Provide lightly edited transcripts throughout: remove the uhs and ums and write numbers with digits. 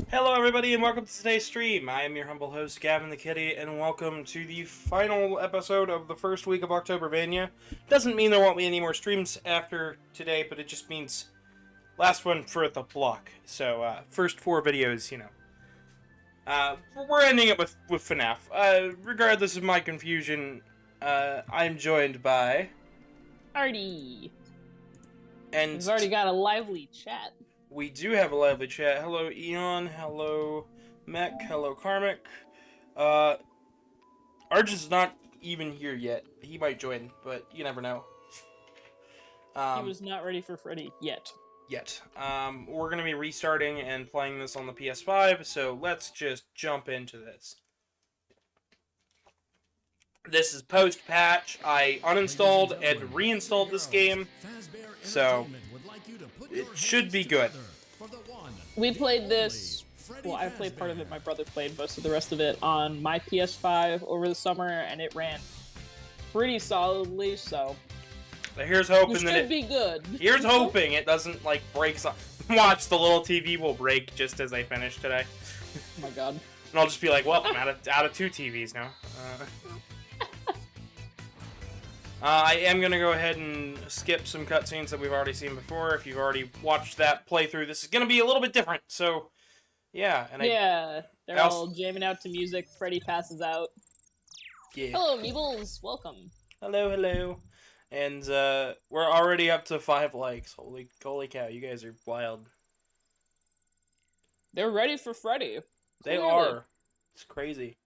Hello everybody and welcome to today's stream. I am your humble host, Gavin the Kitty, and welcome to the final episode of the first week of Octobervania. Doesn't mean there won't be any more streams after today, but it just means last one for the block. So, first 4 videos, you know. We're ending it with FNAF. Regardless of my confusion, I'm joined by... Artie. And we've already got a lively chat. We do have a lively chat. Hello, Eon. Hello, Mech. Hello, Karmic. Arch is not even here yet. He might join, but you never know. He was not ready for Freddy yet. We're going to be restarting and playing this on the PS5, so let's just jump into this. This is post-patch. I uninstalled and reinstalled this game, so it should be good. We played this, well, I played part of it, my brother played most of the rest of it on my PS5 over the summer, and it ran pretty solidly, so... But here's hoping that it should be good. Here's hoping it doesn't, like, break some... Watch, the little TV will break just as I finish today. Oh my god. And I'll just be like, well, I'm out of 2 TVs now. I am going to go ahead and skip some cutscenes that we've already seen before. If you've already watched that playthrough, this is going to be a little bit different. So, yeah. And they're all jamming out to music. Freddy passes out. Yeah. Hello, Meebles. Welcome. Hello, hello. And we're already up to 5 likes. Holy cow, you guys are wild. They're ready for Freddy. They are. It's crazy.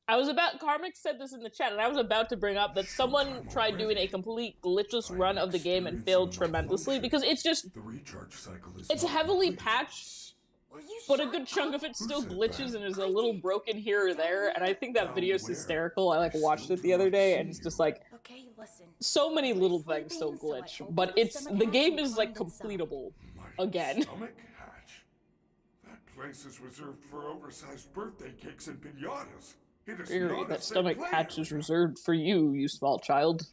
Karmic said this in the chat, and I was about to bring up that someone tried doing a complete glitchless run of the game and failed tremendously, because it's just, it's heavily patched, but a good chunk of it still glitches and is a little broken here or there, and I think that video's hysterical. I, watched it the other day, and it's just, so many little things still glitch, but the game is, completable again. That place is reserved for oversized birthday cakes and piñatas. That stomach patch is reserved for you, you small child.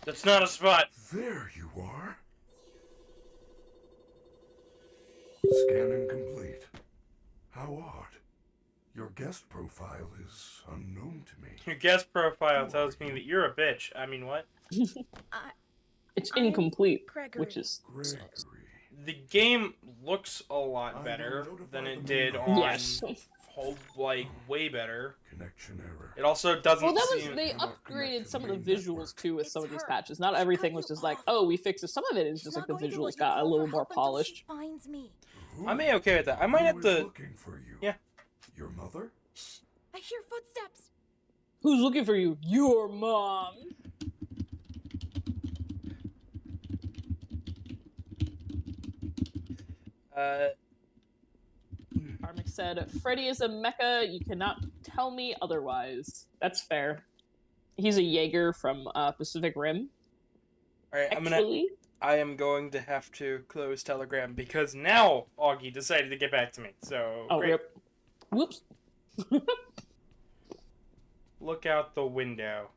That's not a spot. There you are. Scanning complete. How odd. Your guest profile is unknown to me. Your guest profile tells me that you're a bitch. I mean, what? It's incomplete, which is... The game looks a lot better than it did on... Yes. way better. Connection error. It also doesn't they upgraded some of the visuals, too, with some of these patches. Not everything was just oh, we fixed it. Some of it is just the visuals got a little more polished. I may okay with that. I might have to... looking for you? Yeah. Your mother? I hear footsteps. Who's looking for you? Your mom. Uh, Karmic said, Freddy is a mecha, you cannot tell me otherwise. That's fair. He's a Jaeger from Pacific Rim. Alright, Actually. I am going to have to close Telegram because now Augie decided to get back to me. So, Oh, great. rip. Whoops. Look out the window.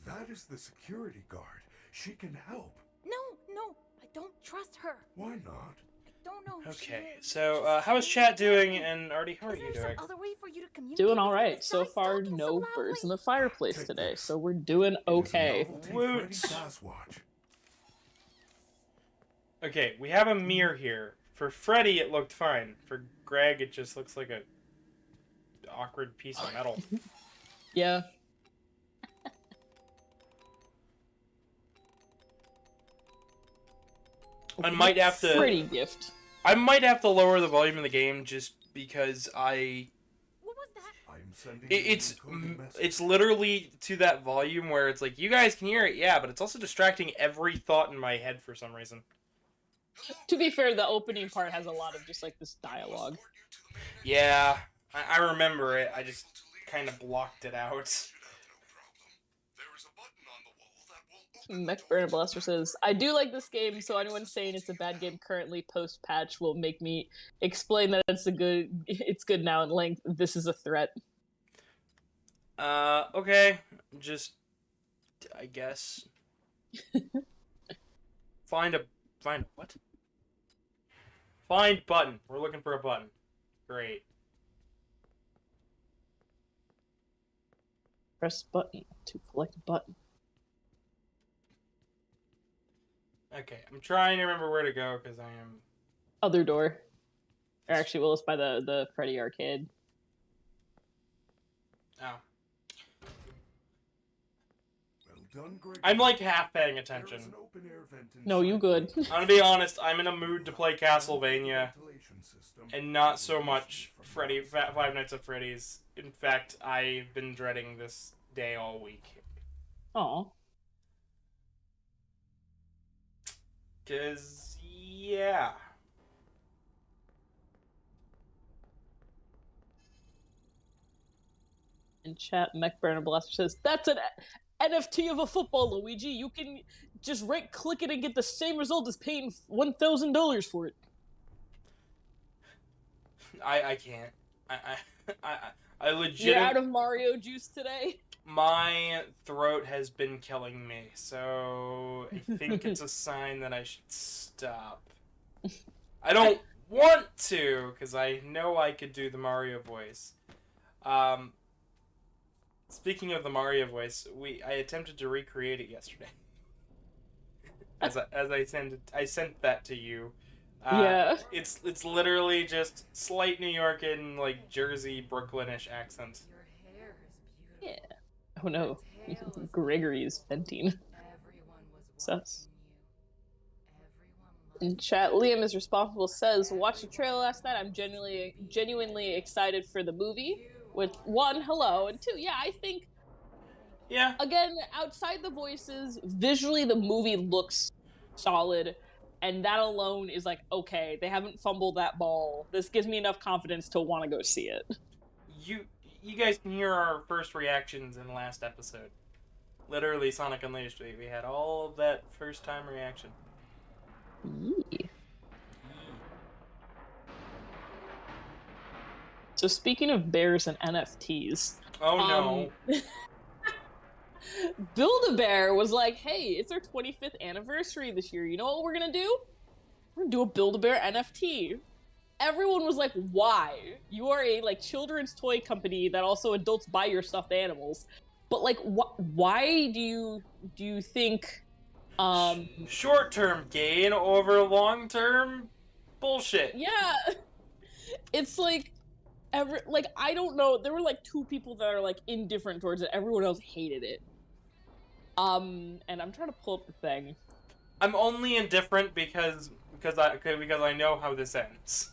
That is the security guard. She can help. No, I don't trust her. Why not? I don't know who she Okay, is. so how is chat doing? And Artie, how are Is you there doing? some other way for you to communicate Doing all with her right. So besides far, talking no so birds in loudly? the fireplace Take today, this. so we're doing It is a okay. novelty Woot. Freddy Sasquatch. Okay, we have a mirror here. For Freddy, it looked fine. For Greg, it just looks like a awkward piece of metal. Yeah. I might have to. Pretty gift. I might have to lower the volume of the game just because I. What was that? I am sending It's literally to that volume where it's like you guys can hear it, yeah, but it's also distracting every thought in my head for some reason. To be fair, the opening part has a lot of just like this dialogue. Yeah, I remember it. I just kind of blocked it out. McBurnable Blaster says, I do like this game, so anyone saying it's a bad game currently post-patch will make me explain that it's good now in length. This is a threat. Okay. Just, I guess. Find what? Find button. We're looking for a button. Great. Press button to collect button. Okay, I'm trying to remember where to go because I am. Other door. Or actually, well, it's by the Freddy arcade. Oh. Well done, Greg. I'm like half paying There is attention. an open-air vent No, you inside good. the I'm gonna be honest, I'm in a mood to play Castlevania ventilation system. and not so much Five Nights at Freddy's. In fact, I've been dreading this day all week. Aw. 'Cause, yeah. In chat, McBurnable Blaster says, that's an NFT of a football, Luigi. You can just right-click it and get the same result as paying $1,000 for it. I can't. I legit. You're out of Mario juice today? My throat has been killing me, so I think it's a sign that I should stop. I don't want to, because I know I could do the Mario voice. Speaking of the Mario voice, I attempted to recreate it yesterday. I sent that to you. Yeah. It's literally just slight New York and like Jersey, Brooklynish accent. Your hair is beautiful. Yeah. Oh no. Your tail is Gregory is venting. Everyone was Sus. watching you. Everyone In loved chat, Liam is responsible says, watched the trailer last night. I'm genuinely excited for the movie. With one, hello, and two, yeah, I think, Yeah. again, outside the voices, visually the movie looks solid, and that alone is like, okay, they haven't fumbled that ball. This gives me enough confidence to want to go see it. You guys can hear our first reactions in the last episode. Literally, Sonic Unleashed. We had all of that first time reaction. Yee. So speaking of bears and NFTs, Oh no. Build-A-Bear was like, hey, it's our 25th anniversary this year. You know what we're gonna do? We're gonna do a Build-A-Bear NFT. Everyone was like, why? You are a like children's toy company that also adults buy your stuffed animals. But like, why do you think Short-term gain over long-term bullshit. yeah. It's like I don't know, there were like two people that are like indifferent towards it. Everyone else hated it. And I'm trying to pull up the thing. I'm only indifferent because I know how this ends.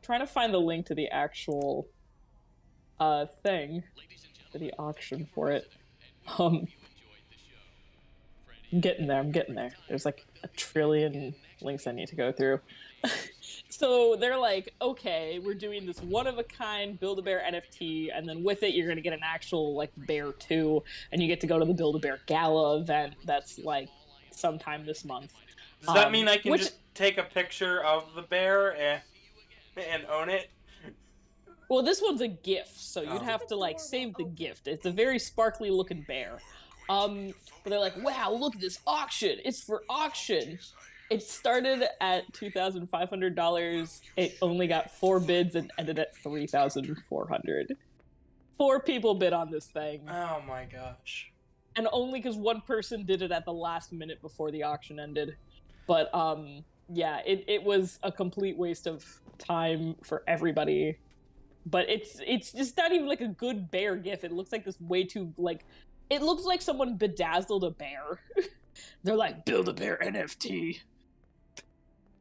Trying to find the link to the actual thing for the auction for it. I'm getting there. There's like a trillion links I need to go through. So they're like, okay, we're doing this one-of-a-kind Build-A-Bear NFT, and then with it, you're gonna get an actual, like, bear too, and you get to go to the Build-A-Bear Gala event that's, like, sometime this month. Does that mean I can which, just take a picture of the bear and own it? well, this one's a gift, so you'd Oh. have to, like, save the gift. It's a very sparkly-looking bear. But they're like, wow, look at this auction! It's for auction! It started at $2,500. It only got 4 bids and ended at $3,400. 4 people bid on this thing. Oh my gosh. And only because one person did it at the last minute before the auction ended. But, yeah, it was a complete waste of time for everybody. But it's just not even, like, a good bear gif. It looks like this way too, like... It looks like someone bedazzled a bear. They're like, Build-A-Bear NFT.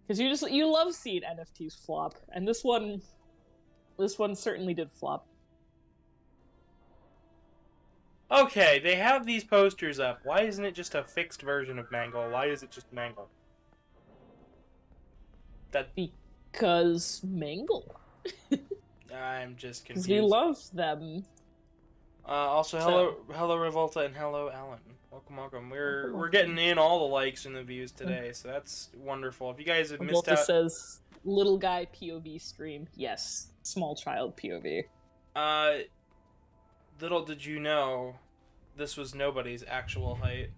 Because you love seeing NFTs flop. And this one certainly did flop. Okay, they have these posters up. Why isn't it just a fixed version of Mangle? Why is it just Mangle? Because Mangle. I'm just Because confused. we love them. Also, hello Revolta and hello Alan. Welcome. We're getting in all the likes and the views today, so that's wonderful. If you guys have missed Revolta out, says little guy POV stream. Yes, small child POV. little did you know, this was nobody's actual height.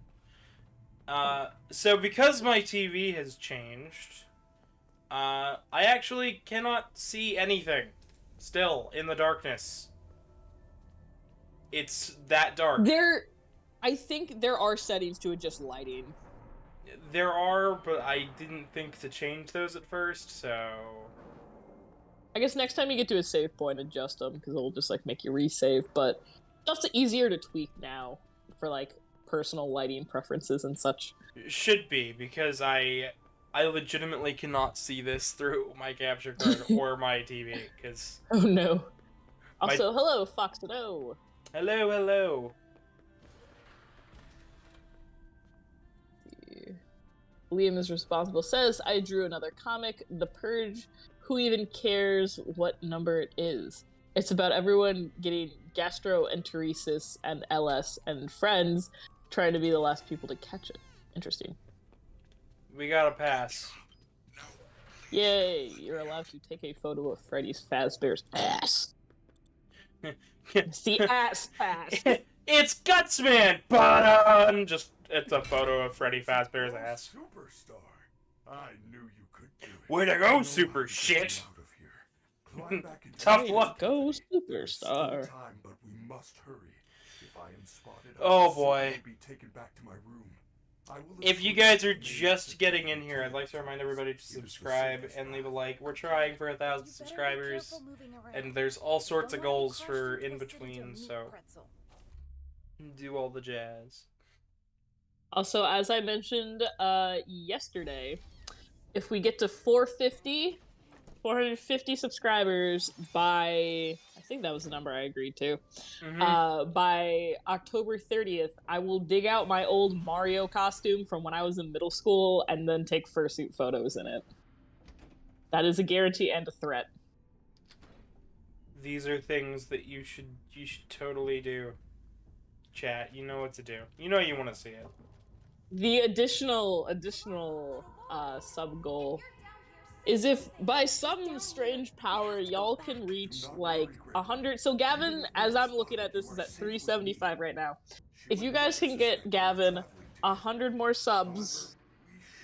So because my TV has changed, I actually cannot see anything. Still in the darkness. It's that dark. I think there are settings to adjust lighting. There are, but I didn't think to change those at first, so... I guess next time you get to a save point, adjust them, because it'll just, like, make you resave, but stuff's easier to tweak now for, like, personal lighting preferences and such. Should be, because I legitimately cannot see this through my capture card or my TV, because... Oh, no. Also, hello, Fox and O. Hello. Liam is responsible. Says, I drew another comic, The Purge. Who even cares what number it is? It's about everyone getting gastroenteritis and LS and friends trying to be the last people to catch it. Interesting. We gotta pass. Yay! You're allowed to take a photo of Freddy's Fazbear's ass. See ass. It's Gutsman! Ba-dun! Just, it's a photo of Freddy Fazbear's ass. Superstar. I knew you could do it. Way to go, super shit! Out of here. Climb back into Tough the- luck. Go There's still superstar. time, but we must hurry. If I am spotted, I Oh, will boy. certainly be taken back to my room. I will If you guys are just getting in here, I'd like to remind everybody to subscribe and leave a like. We're trying for 1,000 subscribers, and there's all sorts of goals for in between, so do all the jazz. Also, as I mentioned yesterday, if we get to 450 subscribers by, I think that was the number I agreed to, by October 30th, I will dig out my old Mario costume from when I was in middle school and then take fursuit photos in it. That is a guarantee and a threat. These are things that you should totally do. Chat, you know what to do. You know you want to see it. The additional sub goal is if by some strange power y'all can reach like 100. So Gavin, as I'm looking at this, is at 375 right now. If you guys can get Gavin 100 more subs,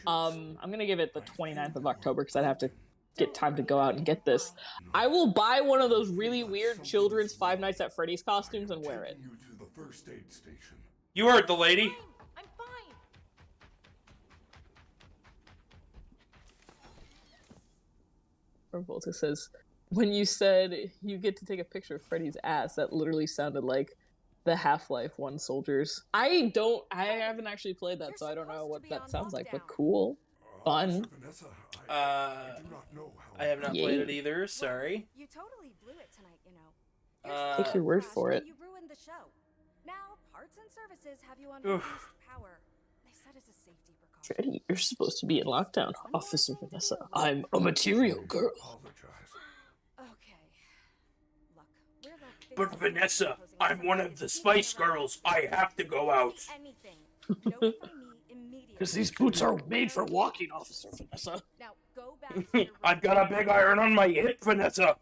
I'm gonna give it the 29th of October because I'd have to get time to go out and get this. I will buy one of those really weird children's Five Nights at Freddy's costumes and wear it. You to the first aid station. You heard the lady. I'm fine. Volta says, when you said you get to take a picture of Freddy's ass, that literally sounded like the Half-Life 1 soldiers. I haven't actually played that, so I don't know what that sounds like, but cool. Fun. Vanessa, I I do not know how have not played it either, sorry. You totally blew it tonight, you know. Take your word for it. You ruined the show. Now, parts and services have you on Oof. reduced power. They said as a safety Freddy, you're supposed to be in lockdown. Officer Vanessa, I'm a material girl. Okay. Look, we're like But Vanessa, I'm one of the Spice Girls. I have to go out. Anything. Notify me immediately. Because these boots are made for walking, Officer Vanessa. Now go back to your I've got a big iron on my hip, Vanessa.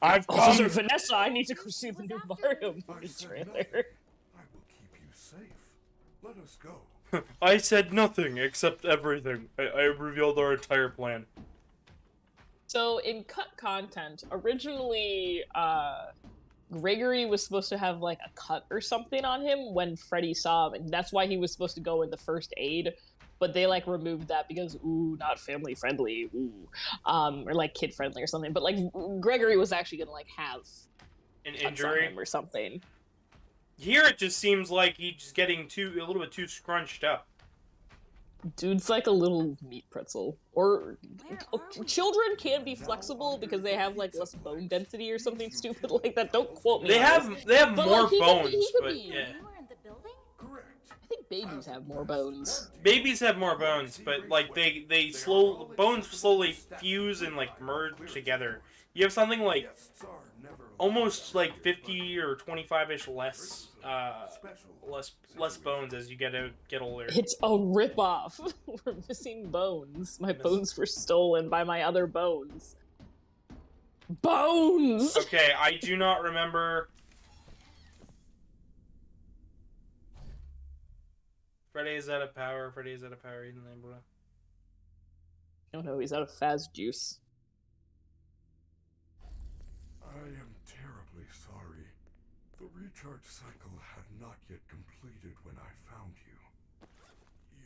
I've Officer come. Vanessa, I need to go see the new Mario movie trailer. I will keep you safe. Let us go. I said nothing except everything. I revealed our entire plan. So, in cut content, originally, Gregory was supposed to have, like, a cut or something on him when Freddy saw him, and that's why he was supposed to go in the first aid, but they, like, removed that because, ooh, not family-friendly, ooh, or, like, kid-friendly or something, but, like, Gregory was actually gonna, like, have An cuts on injury. him or something. Here it just seems like he's getting a little bit too scrunched up. Dude's like a little meat pretzel. Or Where are we? children can be flexible because they have like less bone density or something stupid like that. Don't quote me. They on this. have But, more like, he could bones, be- he could but be- yeah. You were in the building? Correct. I think babies have more bones. Babies have more bones, but like bones slowly fuse and like merge together. You have something like Guests are never almost like 50 or 25ish less bones as you get older. It's a ripoff. We're missing bones. My bones were stolen by my other bones. Bones! Okay, I do not remember. Freddy is out of power. Freddy is out of power. He's in the bro. Oh no, he's out of Faz juice. I am terribly sorry. The recharge cycle had not yet completed when I found you.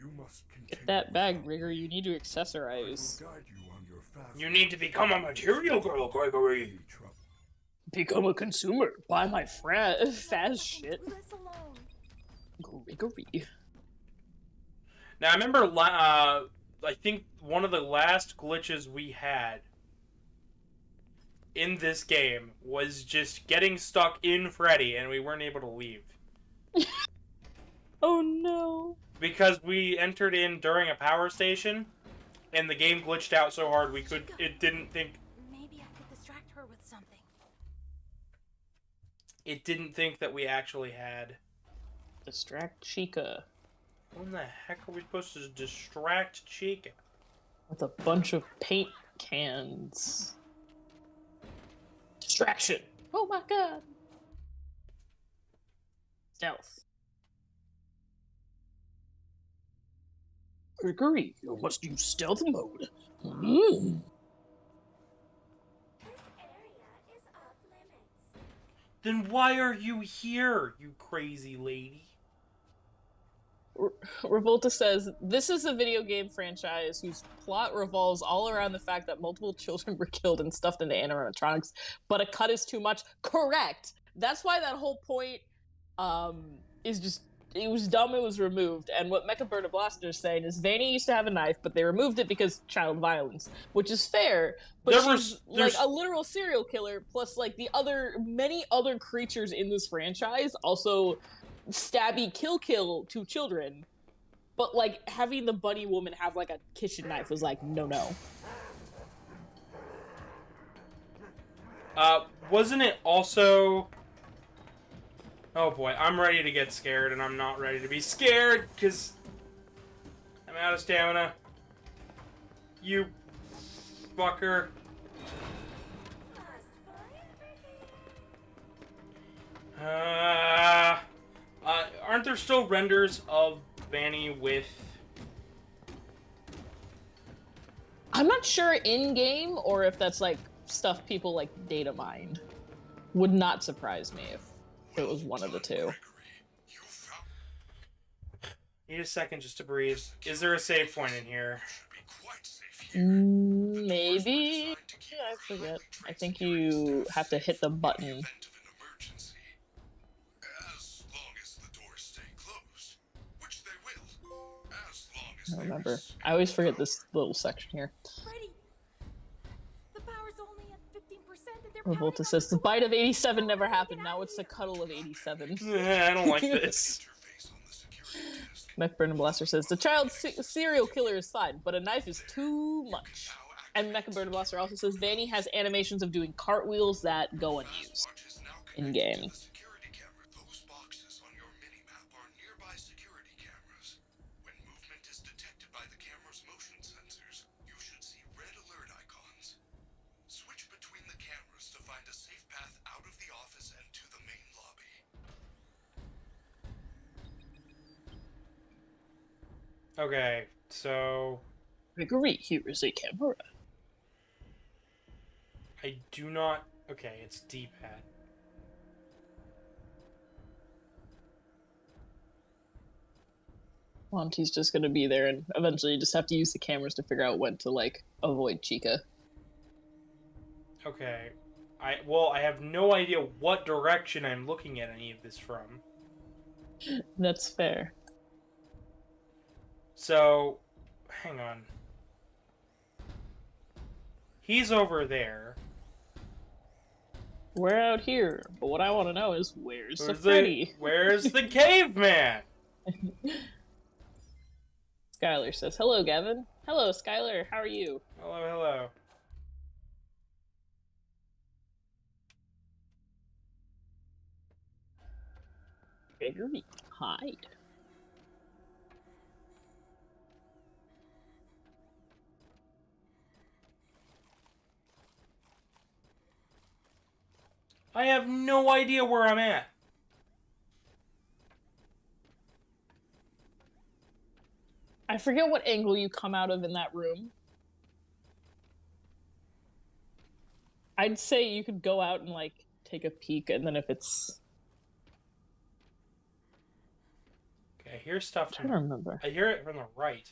You must continue. Get that bag, without Rigger. me. You need to I will accessorize. guide you on your fast. You need to become a material girl, Gregory. Trouble. Become a consumer. Buy my Faz shit. Leave us alone. Gregory. Now I remember. I think one of the last glitches we had in this game was just getting stuck in Freddy, and we weren't able to leave Oh no. because we entered in during a power station, and the game glitched out so hard it didn't think Maybe I could distract her with something. that we actually had. Distract Chica What in the heck are we supposed to distract Chica? with a bunch of paint cans. Distraction. Oh my god. Stealth. Gregory, you must use stealth mode. Mm. This area is off limits. Then why are you here, you crazy lady? Revolta says, this is a video game franchise whose plot revolves all around the fact that multiple children were killed and stuffed into animatronics, but a cut is too much. Correct! That's why that whole point is just, it was dumb, it was removed. And what Mecha Bird of Blaster is saying is Vanny used to have a knife, but they removed it because child violence, which is fair. But she's like a literal serial killer, plus like many other creatures in this franchise also stabby kill to children, but like having the bunny woman have like a kitchen knife was like no. Wasn't it also... Oh boy, I'm ready to get scared, and I'm not ready to be scared, because I'm out of stamina. You fucker. Aren't there still renders of Vanny with... I'm not sure in game or if that's like stuff people like data mined. Would not surprise me if it was one of the two. Need a second just to breathe. Is there a save point in here? Maybe. I forget. I think you have to hit the button. I don't remember. I always forget this little section here. Freddy! The power's only at 15% and they're Revolta says, the bite of 87 never happened, now it's the cuddle of 87. I don't like this. McBurnham Blaster says, the child serial killer is fine, but a knife is too much. And McBurnham Blaster also says, Vanny has animations of doing cartwheels that go unused in-game. Those boxes on your minimap are nearby security cameras. When movement is detected by the camera's motion sensors, you should see red alert icons. Switch between the cameras to find a safe path out of the office and to the main lobby. Okay, so Gregory, here is a camera. I do not... Okay, it's D-pad. Monty's just gonna be there, and eventually you just have to use the cameras to figure out when to, like, avoid Chica. Okay. I have no idea what direction I'm looking at any of this from. That's fair. So, hang on. He's over there. We're out here, but what I want to know is, where's the Freddy? Where's the caveman? Skylar says, hello, Gavin. Hello, Skylar. How are you? Hello, hello. Gregory, hide. I have no idea where I'm at. I forget what angle you come out of in that room. I'd say you could go out and, like, take a peek, and then if it's... Okay, I hear stuff. I don't remember. I hear it from the right.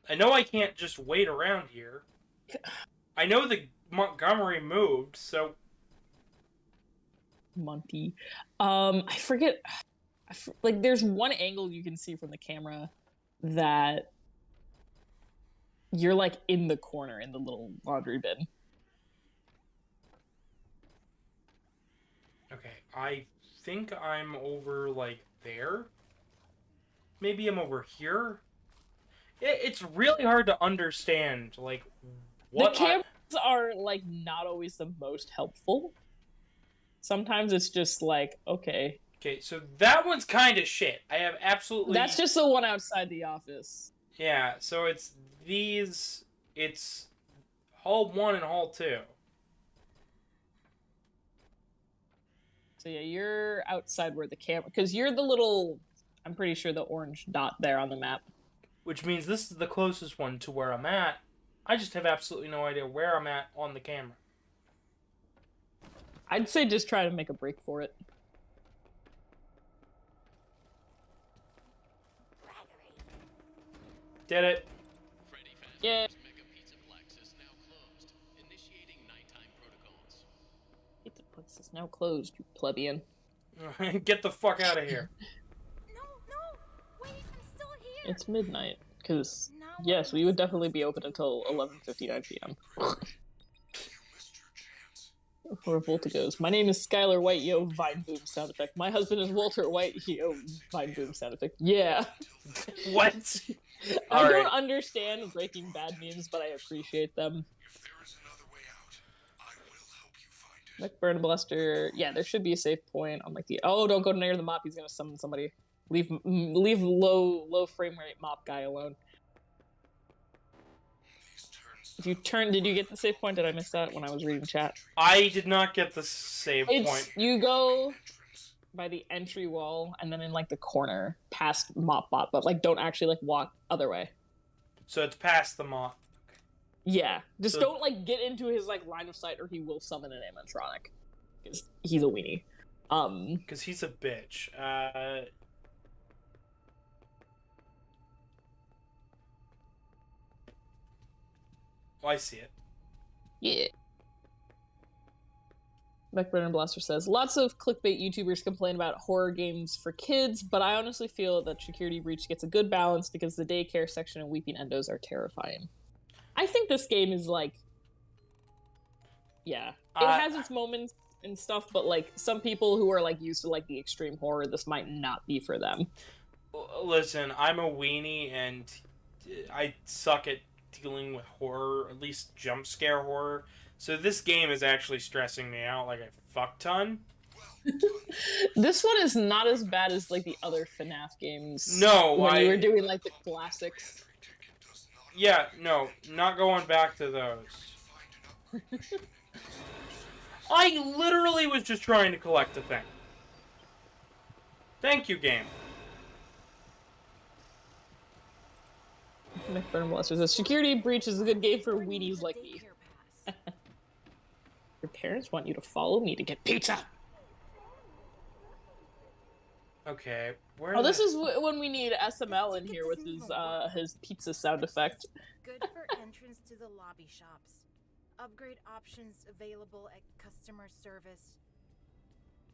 I know I can't just wait around here. I know the Montgomery moved, so... Monty. I forget... like, there's one angle you can see from the camera that you're, like, in the corner in the little laundry bin. Okay, I think I'm over, like, there? Maybe I'm over here? It's really hard to understand, like, what the cameras are, like, not always the most helpful. Sometimes it's just like, okay. Okay, so that one's kind of shit. I have absolutely... That's just the one outside the office. Yeah, so it's these... It's Hall 1 and Hall 2. So yeah, you're outside where the camera... Because you're the little... I'm pretty sure the orange dot there on the map. Which means this is the closest one to where I'm at. I just have absolutely no idea where I'm at on the camera. I'd say just try to make a break for it. Did it. Yeah. Pizza Plex is now closed, you plebeian. Get the fuck out of here. No, wait, I'm still here. It's midnight, because, yes, we would definitely be open until 11:59 p.m. Revolta goes, my name is Skylar White, yo, Vine Boom sound effect. My husband is Walter White, yo, Vine Boom sound effect. Yeah. What? I don't understand Breaking Bad memes, but I appreciate them. If there is another way out, I will help you find it. McBurnham Blaster, yeah, there should be a safe point on, like, the... Oh, don't go near the mop, he's gonna summon somebody. Leave low frame rate mop guy alone. If you turn, did you get the save point? Did I miss that when I was reading chat? I did not get the save point. You go by the entry wall and then in, like, the corner past Mopbot, but, like, don't actually, like, walk other way. So it's past the mop. Yeah. Just So- don't, like, get into his, like, line of sight or he will summon an animatronic. Because he's a weenie. Because he's a bitch. Oh, I see it. Yeah. McBurnham Blaster says, lots of clickbait YouTubers complain about horror games for kids, but I honestly feel that Security Breach gets a good balance because the daycare section and Weeping Endos are terrifying. I think this game is like, yeah, it has its moments and stuff, but like some people who are like used to like the extreme horror, this might not be for them. Listen, I'm a weenie and I suck at dealing with horror, at least jump scare horror. So this game is actually stressing me out like a fuck ton. This one is not as bad as like the other FNAF games. No, when you were doing like the classics. Yeah, no, not going back to those. I literally was just trying to collect a thing. Thank you, game. McBurnham Lester says, security breach is a good game for weenies like me. Your parents want you to follow me to get pizza. Okay, where? Oh, this is when we need SML in here with his pizza sound effect. Good for entrance to the lobby shops. Upgrade options available at customer service.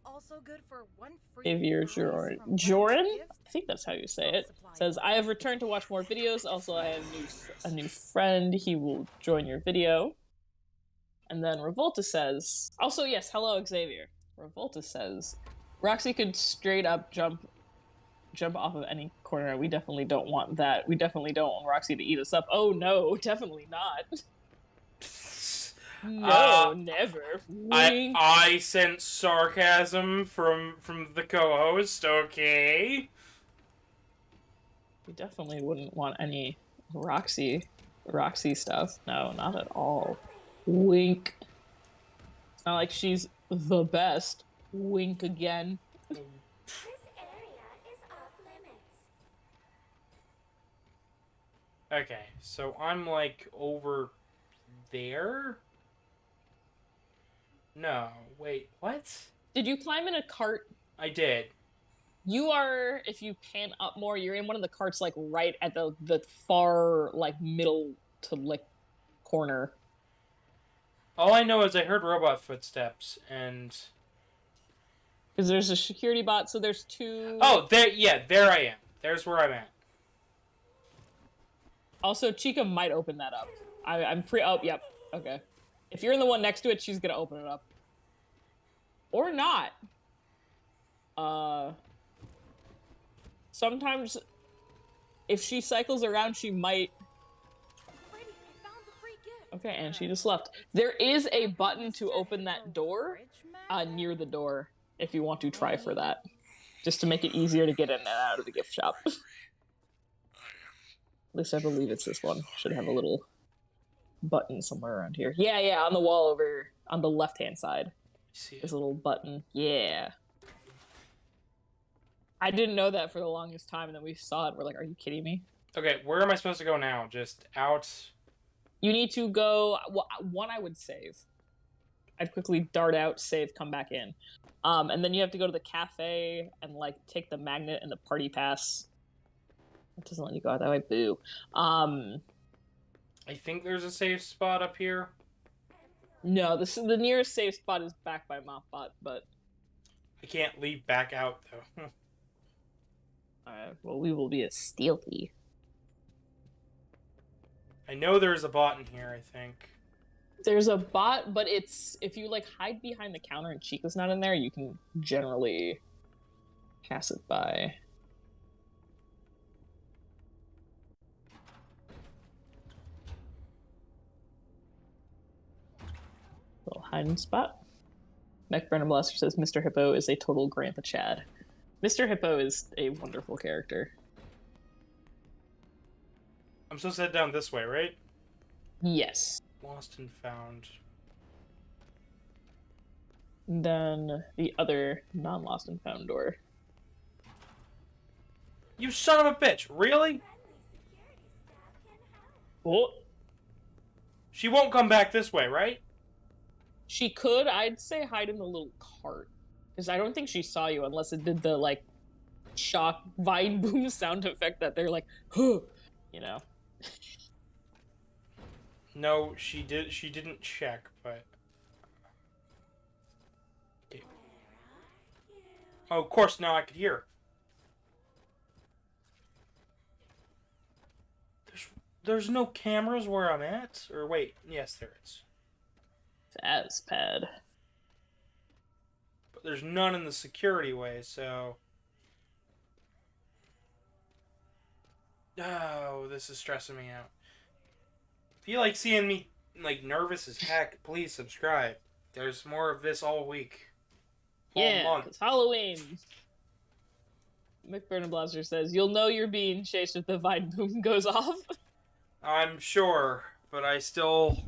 Also good for one free. Xavier prize from Joran? gift. I think that's how you say it. Says, I have returned to watch more videos. Also, I have a new friend. He will join your video. And then Revolta says, also, yes, hello, Xavier. Revolta says, Roxy could straight up jump off of any corner. We definitely don't want that. We definitely don't want Roxy to eat us up. Oh, no, definitely not. No, never. I sense sarcasm from the co-host. Okay. We definitely wouldn't want any Roxy stuff. No, not at all. Wink. It's not like she's the best. Wink again. This area is off limits. Okay, so I'm like over there? No, wait, what? Did you climb in a cart? I did. You are, if you pan up more, you're in one of the carts like right at the far like middle to like corner. All I know is I heard robot footsteps and... Because there's a security bot, so there's two... Oh, there I am. There's where I'm at. Also, Chica might open that up. I'm free... Oh, yep. Okay. If you're in the one next to it, she's gonna open it up. Or not. Sometimes, if she cycles around, she might... Freddy, I found the free gift. Okay, and she just left. There is a button to open that door near the door, if you want to try for that. Just to make it easier to get in and out of the gift shop. At least I believe it's this one. Should have a little button somewhere around here. Yeah, on the wall over on the left-hand side. There's a little button. Yeah. I didn't know that for the longest time, and then we saw it, and we're like, are you kidding me? Okay, where am I supposed to go now? Just out? You need to go... Well, one, I would save. I'd quickly dart out, save, come back in. And then you have to go to the cafe and, like, take the magnet and the party pass. It doesn't let you go out that way. Boo. I think there's a safe spot up here. No, the nearest safe spot is back by Mopbot, but... I can't leave back out, though. Alright, well, we will be as stealthy. I know there's a bot in here, I think. There's a bot, but it's... If you, like, hide behind the counter and Chica's not in there, you can generally pass it by. Little hiding spot. Mech Brennan Blaster says Mr. Hippo is a total Grandpa Chad. Mr. Hippo is a wonderful character. I'm supposed to head down this way, right? Yes. Lost and found. Then the other non-lost and found door. You son of a bitch! Really? Oh. She won't come back this way, right? She could. I'd say hide in the little cart. Because I don't think she saw you unless it did the, like, shock vine boom sound effect that they're like, huh, you know. No, she didn't check, but... Okay. Oh, of course, now I could hear her. There's no cameras where I'm at? Or wait, yes, there is. Fazpad. But there's none in the security way, so... Oh, this is stressing me out. If you like seeing me, like, nervous as heck, please subscribe. There's more of this all week. Yeah, because Halloween. McBurnham Blaster says, you'll know you're being chased if the vine boom goes off. I'm sure, but I still...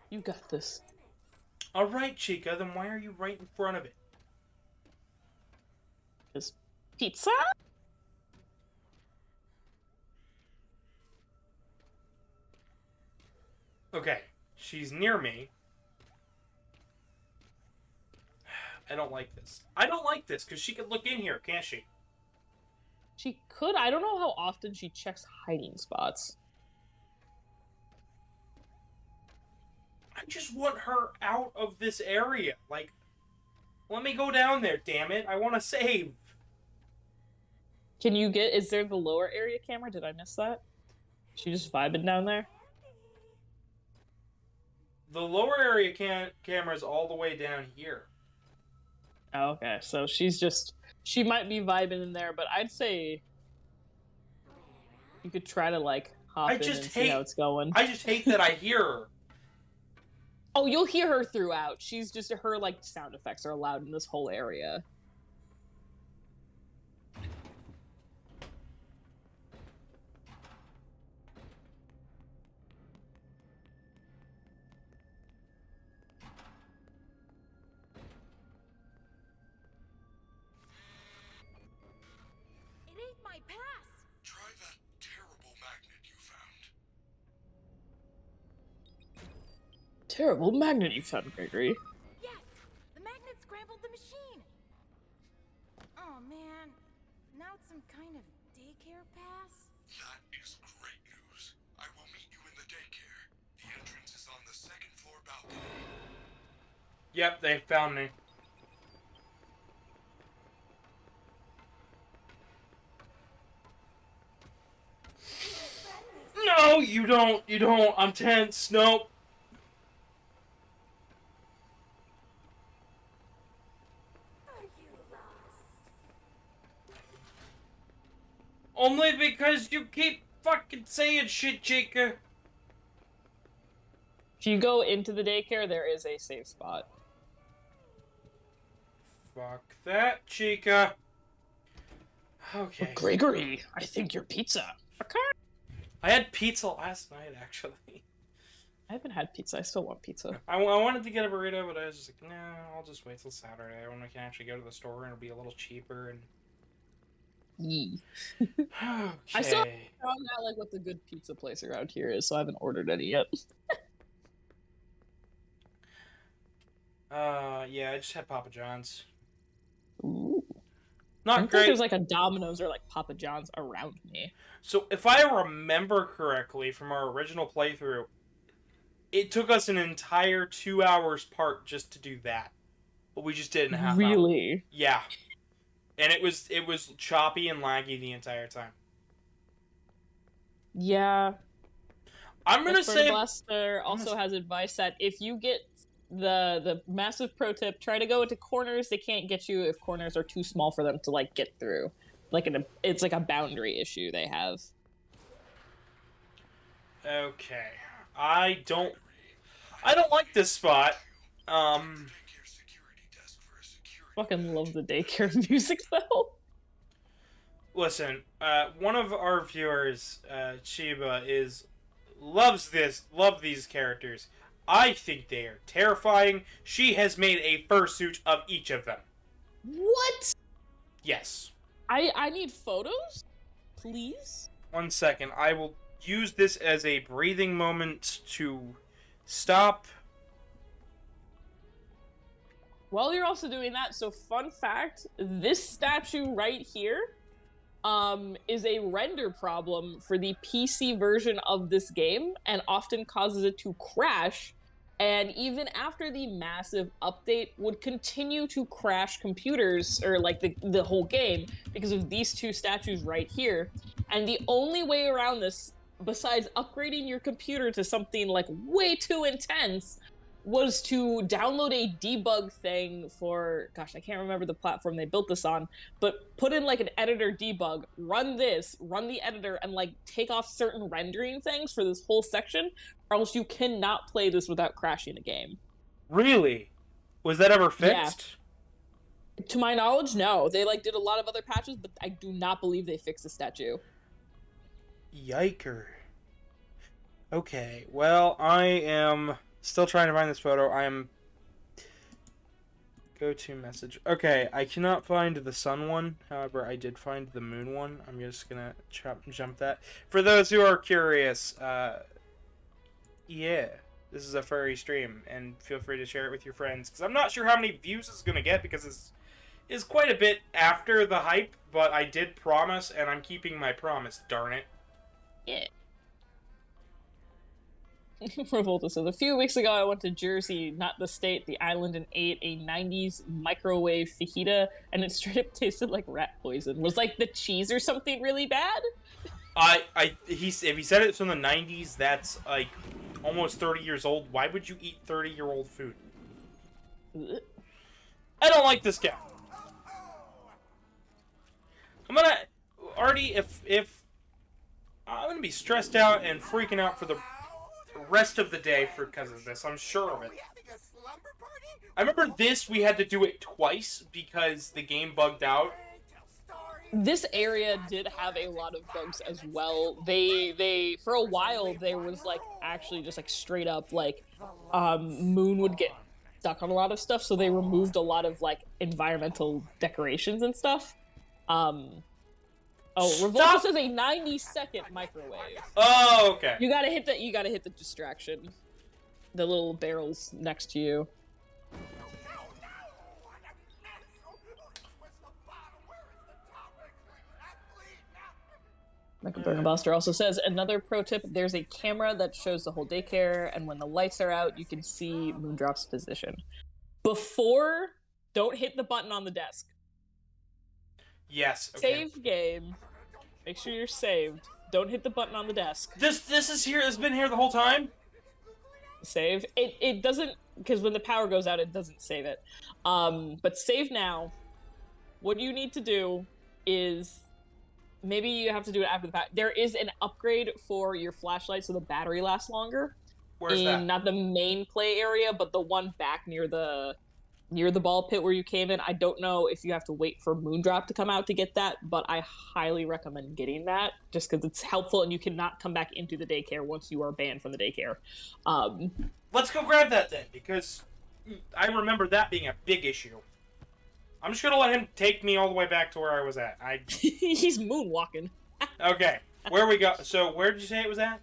You got this. Alright, Chica, then why are you right in front of it? Just pizza? Okay, she's near me. I don't like this. I don't like this, because she could look in here, can't she? She could. I don't know how often she checks hiding spots. I just want her out of this area. Like, let me go down there, damn it. I want to save. Can you get... Is there the lower area camera? Did I miss that? She just vibing down there? The lower area camera is all the way down here. Oh, okay. So she's just... She might be vibing in there, but I'd say... You could try to, like, hop in and see how it's going. I just hate that I hear her. Oh, you'll hear her throughout. She's just... Her, like, sound effects are allowed in this whole area. It ate my pass! Try that terrible magnet you found. Terrible magnet you found, Gregory. Yes! The magnet scrambled the machine! Oh man, now it's some kind of daycare pass? That is great news. I will meet you in the daycare. The entrance is on the second floor balcony. Yep, they found me. No, you don't. You don't. I'm tense. Nope. Are you lost? Only because you keep fucking saying shit, Chica. If you go into the daycare, there is a safe spot. Fuck that, Chica. Okay. Gregory, I think your pizza. Okay. I had pizza last night, actually. I haven't had pizza. I still want pizza. I wanted to get a burrito, but I was just like, no, I'll just wait till Saturday when we can actually go to the store and it'll be a little cheaper. And Yee. okay. I still haven't found out like what the good pizza place around here is, so I haven't ordered any yet. Yeah, I just had Papa John's. Ooh. I Not don't think great. there's like a Domino's or like Papa John's around me. So, if I remember correctly from our original playthrough, it took us an entire 2 hours part just to do that. But we just did it in a half hour. Really? Yeah. And it was choppy and laggy the entire time. Yeah. I'm gonna say Blaster also has advice that if you get the massive pro tip, try to go into corners they can't get you if corners are too small for them to like get through. It's like a boundary issue they have. okay. I don't like this spot. Daycare security desk for a security Fucking love the daycare music though. Listen, one of our viewers, Chiba, loves these characters. I think they are terrifying. She has made a fursuit of each of them. What? Yes. I need photos, please. 1 second. I will use this as a breathing moment to stop. While you're also doing that, so fun fact, this statue right here is a render problem for the PC version of this game and often causes it to crash and even after the massive update would continue to crash computers, or like the whole game, because of these two statues right here. And the only way around this, besides upgrading your computer to something like way too intense, was to download a debug thing for, gosh, I can't remember the platform they built this on, but put in like an editor debug, run the editor, and like take off certain rendering things for this whole section, or else you cannot play this without crashing a game. Really? Was that ever fixed? Yeah. To my knowledge, no. They like did a lot of other patches, but I do not believe they fixed the statue. Yiker. Okay, well, I am still trying to find this photo. I am... Go to message. Okay, I cannot find the sun one. However, I did find the moon one. I'm just gonna jump that. For those who are curious, yeah, this is a furry stream, and feel free to share it with your friends. Because I'm not sure how many views it's gonna get, because it's is quite a bit after the hype, but I did promise, and I'm keeping my promise, darn it. Yeah. Revolta says, a few weeks ago I went to Jersey, not the state, the island, and ate a 90s microwave fajita, and it straight up tasted like rat poison. Was like the cheese or something really bad? If he said it's from the 90s, that's like almost 30 years old. Why would you eat 30-year-old food? I don't like this guy. I'm gonna, Artie, if I'm gonna be stressed out and freaking out for the rest of the day because of this, I'm sure of it. I remember this, we had to do it twice because the game bugged out. This area did have a lot of bugs as well. They for a while there was like actually just like straight up like Moon would get stuck on a lot of stuff, so they removed a lot of like environmental decorations and stuff. Revolta says a 90-second microwave. Oh, okay. You gotta hit the distraction. The little barrels next to you. Michael Burgerbuster also says, another pro tip, there's a camera that shows the whole daycare, and when the lights are out, you can see Moondrop's position. Don't hit the button on the desk. Yes. Okay. Save game. Make sure you're saved. Don't hit the button on the desk. This is here. It's been here the whole time. Save. It doesn't, because when the power goes out, it doesn't save it. But save now. What you need to do is, maybe you have to do it after the power. There is an upgrade for your flashlight so the battery lasts longer. Where's that? Not the main play area, but the one back near the ball pit where you came in. I don't know if you have to wait for Moondrop to come out to get that, but I highly recommend getting that just because it's helpful and you cannot come back into the daycare once you are banned from the daycare. Let's go grab that then, because I remember that being a big issue. I'm just gonna let him take me all the way back to where I was at. He's moonwalking. Okay, where we go? So where did you say it was at?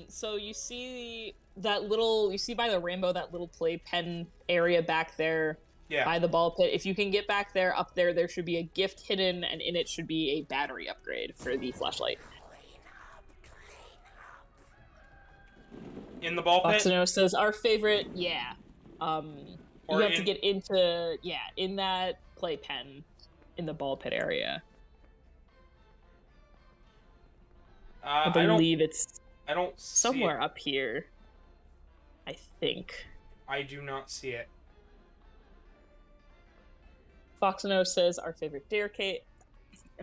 So you see by the rainbow, that little playpen area back there, by the ball pit. If you can get back there, up there, there should be a gift hidden, and in it should be a battery upgrade for the flashlight. In the ball pit? Oxino says, our favorite, yeah. You have to get into, in that playpen in the ball pit area. I believe I don't somewhere up here. I think. I do not see it. Foxino says our favorite staircase.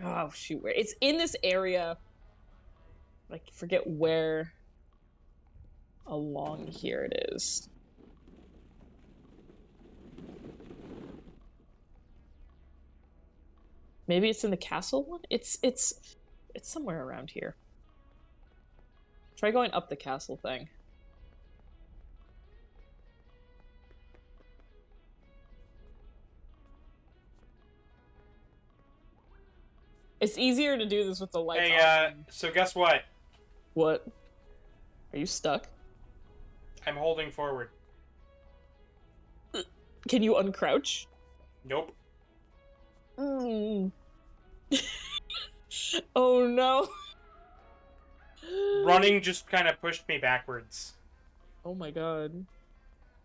Oh shoot, where it's in this area. I forget where along here it is. Maybe it's in the castle one? It's somewhere around here. Try going up the castle thing. It's easier to do this with the lights on. So guess what? What? Are you stuck? I'm holding forward. Can you uncrouch? Nope. Oh no. Running just kind of pushed me backwards. Oh my god.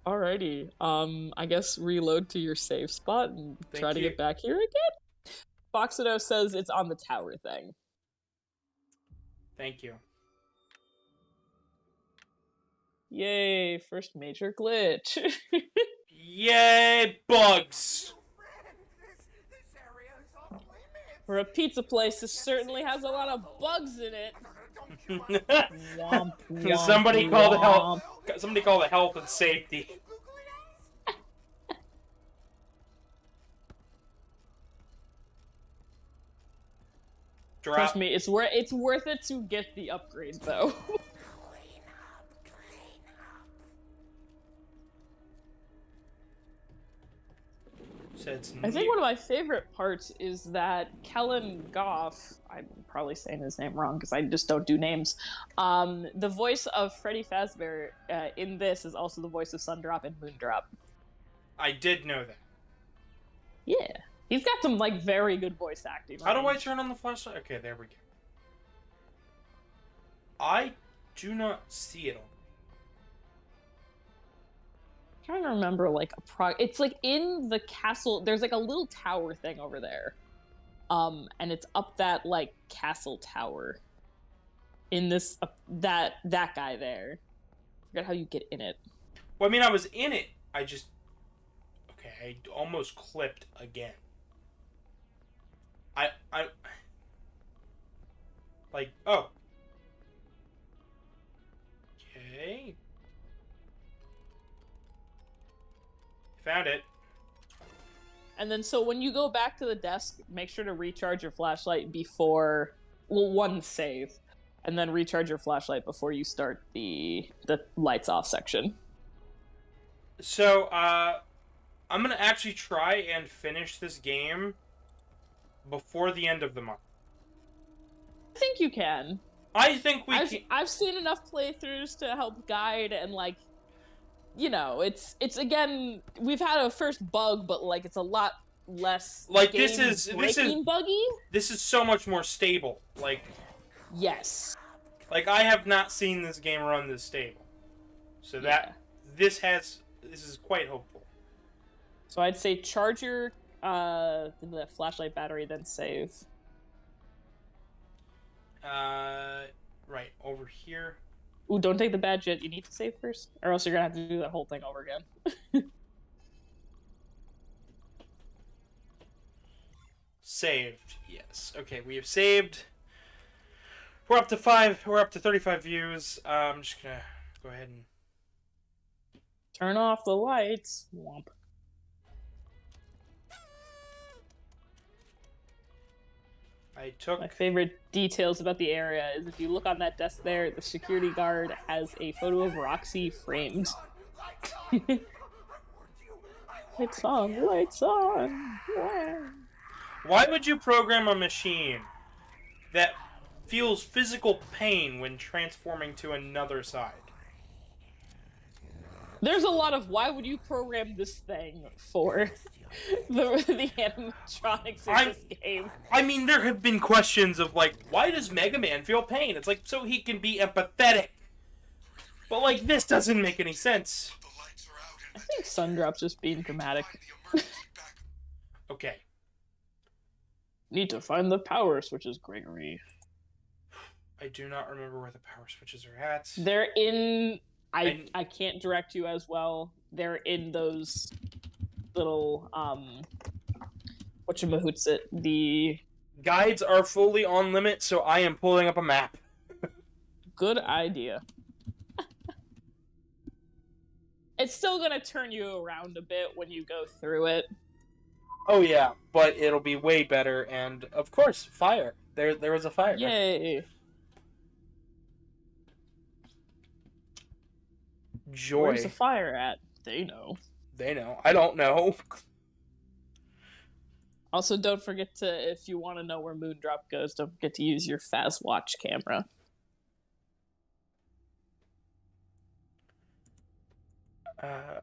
Alrighty. I guess reload to your safe spot and Thank try to you. get back here again. Boxido says it's on the tower thing. Thank you. Yay, first major glitch. Yay, bugs! For a pizza place, this certainly has a lot of bugs in it. Womp, womp, Somebody call the womp. help. Somebody call the health and safety. Drop. Trust me, it's worth it to get the upgrade though. I think one of my favorite parts is that Kellen Goff, I'm probably saying his name wrong because I just don't do names, the voice of Freddy Fazbear in this is also the voice of Sundrop and Moondrop. I did know that. Yeah. He's got some, like, very good voice acting. How do I turn on the flashlight? Okay, there we go. I do not see it all. I'm trying to remember, like, it's, like, in the castle. There's, like, a little tower thing over there. And it's up that, like, castle tower. In this, that guy there. I forget how you get in it. Well, I mean, I was in it. I just... Okay, I almost clipped again. I... Like, oh. Okay. Found it. And then, so when you go back to the desk, make sure to recharge your flashlight before... Well, one save. And then recharge your flashlight before you start the lights off section. So, I'm gonna actually try and finish this game before the end of the month. I think you can. I think we can. I've seen enough playthroughs to help guide, and, like, you know, it's again, we've had a first bug, but, like, it's a lot less, like, this is buggy. This is so much more stable. Like, yes. Like, I have not seen this game run this stable. So that this is quite hopeful. So I'd say charge your the flashlight battery, then save. Right, over here. Ooh, don't take the badge yet. You need to save first, or else you're gonna have to do that whole thing over again. Saved, yes. Okay, we have saved. We're up to 35 views. I'm just gonna go ahead and... Turn off the lights. Womp. I took... My favorite details about the area is if you look on that desk there, the security guard has a photo of Roxy framed. Lights on, lights on. Yeah. Why would you program a machine that feels physical pain when transforming to another side? There's a lot of why would you program this thing for the animatronics in this game. I mean, there have been questions of, like, why does Mega Man feel pain? It's like, so he can be empathetic. But, like, this doesn't make any sense. I think Sundrop's just being dramatic. Okay. Need to find the power switches, Gregory. I do not remember where the power switches are at. They're in... I can't direct you as well. They're in those little, whatchamahoots the... Guides are fully on limit, so I am pulling up a map. Good idea. It's still gonna turn you around a bit when you go through it. Oh yeah, but it'll be way better, and of course, fire. There was a fire. Yay. Joy. Where's the fire at? They know. They know. I don't know. Also, don't forget to, if you want to know where Moondrop goes, don't forget to use your Fast Watch camera.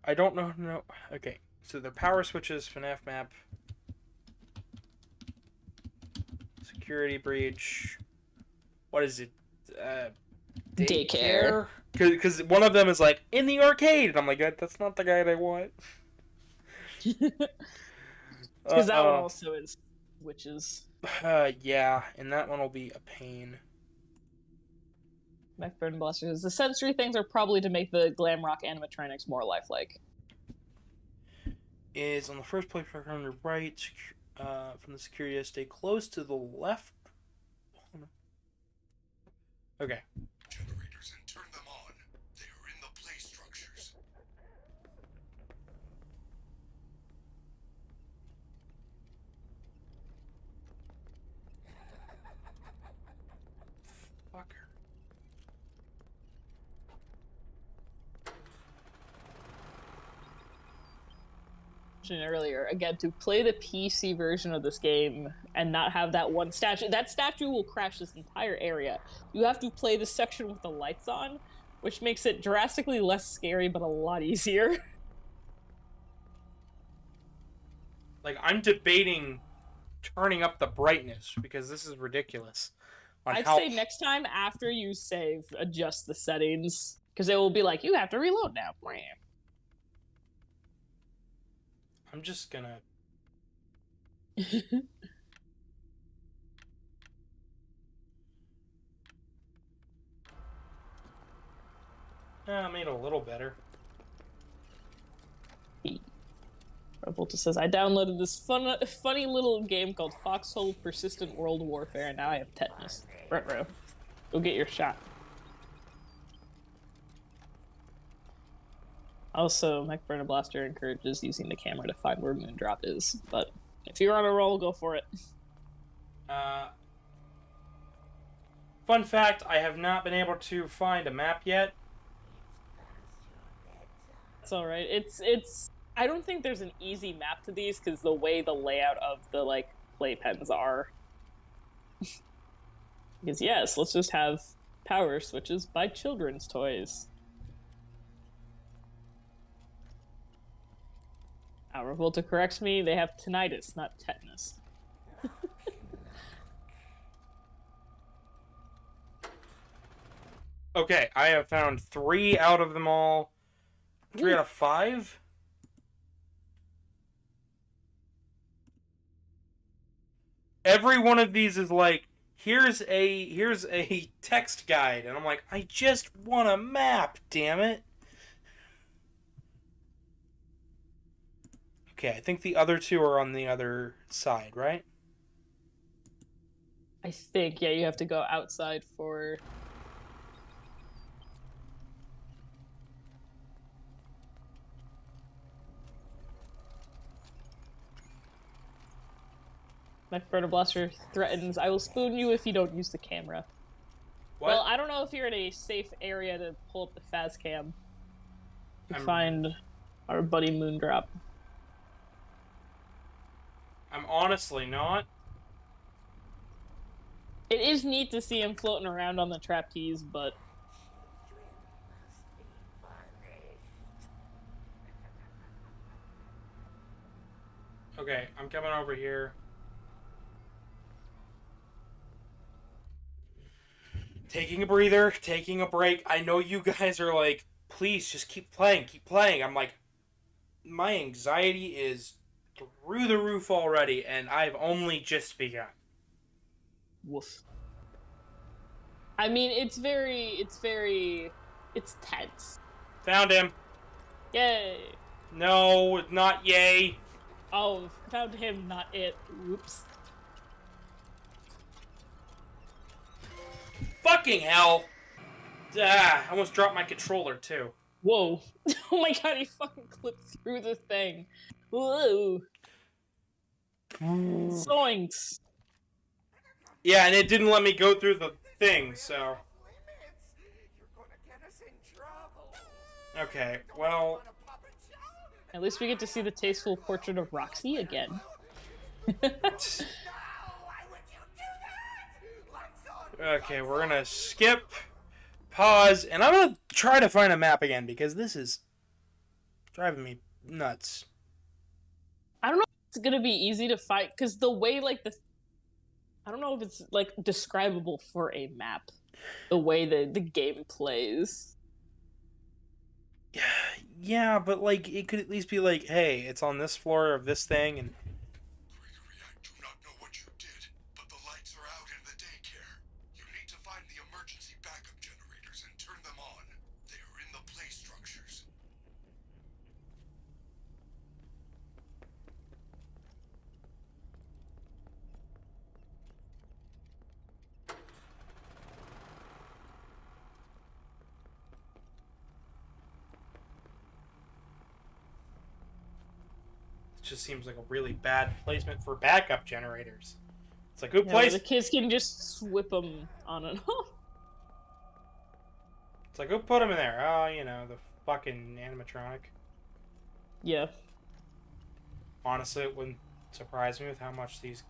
I don't know. No. Okay. So the power switches, FNAF map, security breach. What is it? Daycare. Because one of them is like, in the arcade! And I'm like, that's not the guy I want. Because that one also is witches. Yeah, and that one will be a pain. McBurn Blasters. The sensory things are probably to make the glam rock animatronics more lifelike. Is on the first play tracker on your right, from the security, stay close to the left. Okay. Generators and turn them on. They are in the play structures. Fucker. Earlier, again, to play the PC version of this game and not have that one statue, that statue will crash this entire area. You have to play the section with the lights on, which makes it drastically less scary but a lot easier. Like, I'm debating turning up the brightness because this is ridiculous. I'd say next time after you save, adjust the settings, because it will be like, you have to reload now. I'm just gonna... I made it a little better. Revolta says, I downloaded this funny little game called Foxhole Persistent World Warfare, and now I have tetanus. Ruh-roh. Go get your shot. Also, Mech Burner Blaster encourages using the camera to find where Moondrop is, but if you're on a roll, go for it. Fun fact, I have not been able to find a map yet. It's alright. It's I don't think there's an easy map to these, because the way the layout of the, like, playpens are. Because yes, let's just have power switches by children's toys. Revolta corrects me, they have tinnitus, not tetanus. Okay, I have found 3 out of them all. 3 out of 5? Every one of these is like, here's a text guide, and I'm like, I just want a map, damn it. Okay, I think the other 2 are on the other side, right? I think, yeah, you have to go outside for... Burner Blaster threatens, I will spoon you if you don't use the camera. What? Well, I don't know if you're in a safe area to pull up the Faz cam. To find our buddy Moondrop. I'm honestly not. It is neat to see him floating around on the trapeze, but... Okay, I'm coming over here. Taking a breather, taking a break. I know you guys are like, please just keep playing, keep playing. I'm like, my anxiety is through the roof already, and I've only just begun. Woof. I mean, it's tense. Found him. Yay. No, not yay. Oh, found him, not it. Whoops. Fucking hell! Ah, I almost dropped my controller, too. Whoa. Oh my god, he fucking clipped through the thing. Whoa. Zoinks. Yeah, and it didn't let me go through the thing, so... Okay, well... At least we get to see the tasteful portrait of Roxy again. Okay, we're gonna skip, pause, and I'm gonna try to find a map again, because this is driving me nuts. I don't know if it's gonna be easy to find, because the way, like, I don't know if it's, like, describable for a map. the way that the game plays. Yeah, but like it could at least be like, hey, it's on this floor of this thing, and Gregory, I do not know what you did, but the lights are out in the daycare. You need to find the emergency backup generators and turn them on. They are in the play structures. it just seems like a really bad placement for backup generators. It's like, who Yeah, placed? the kids can just whip them on and off. It's like, who put them in there? Oh, you know, the fucking animatronic. Yeah. Honestly, it wouldn't surprise me with how much these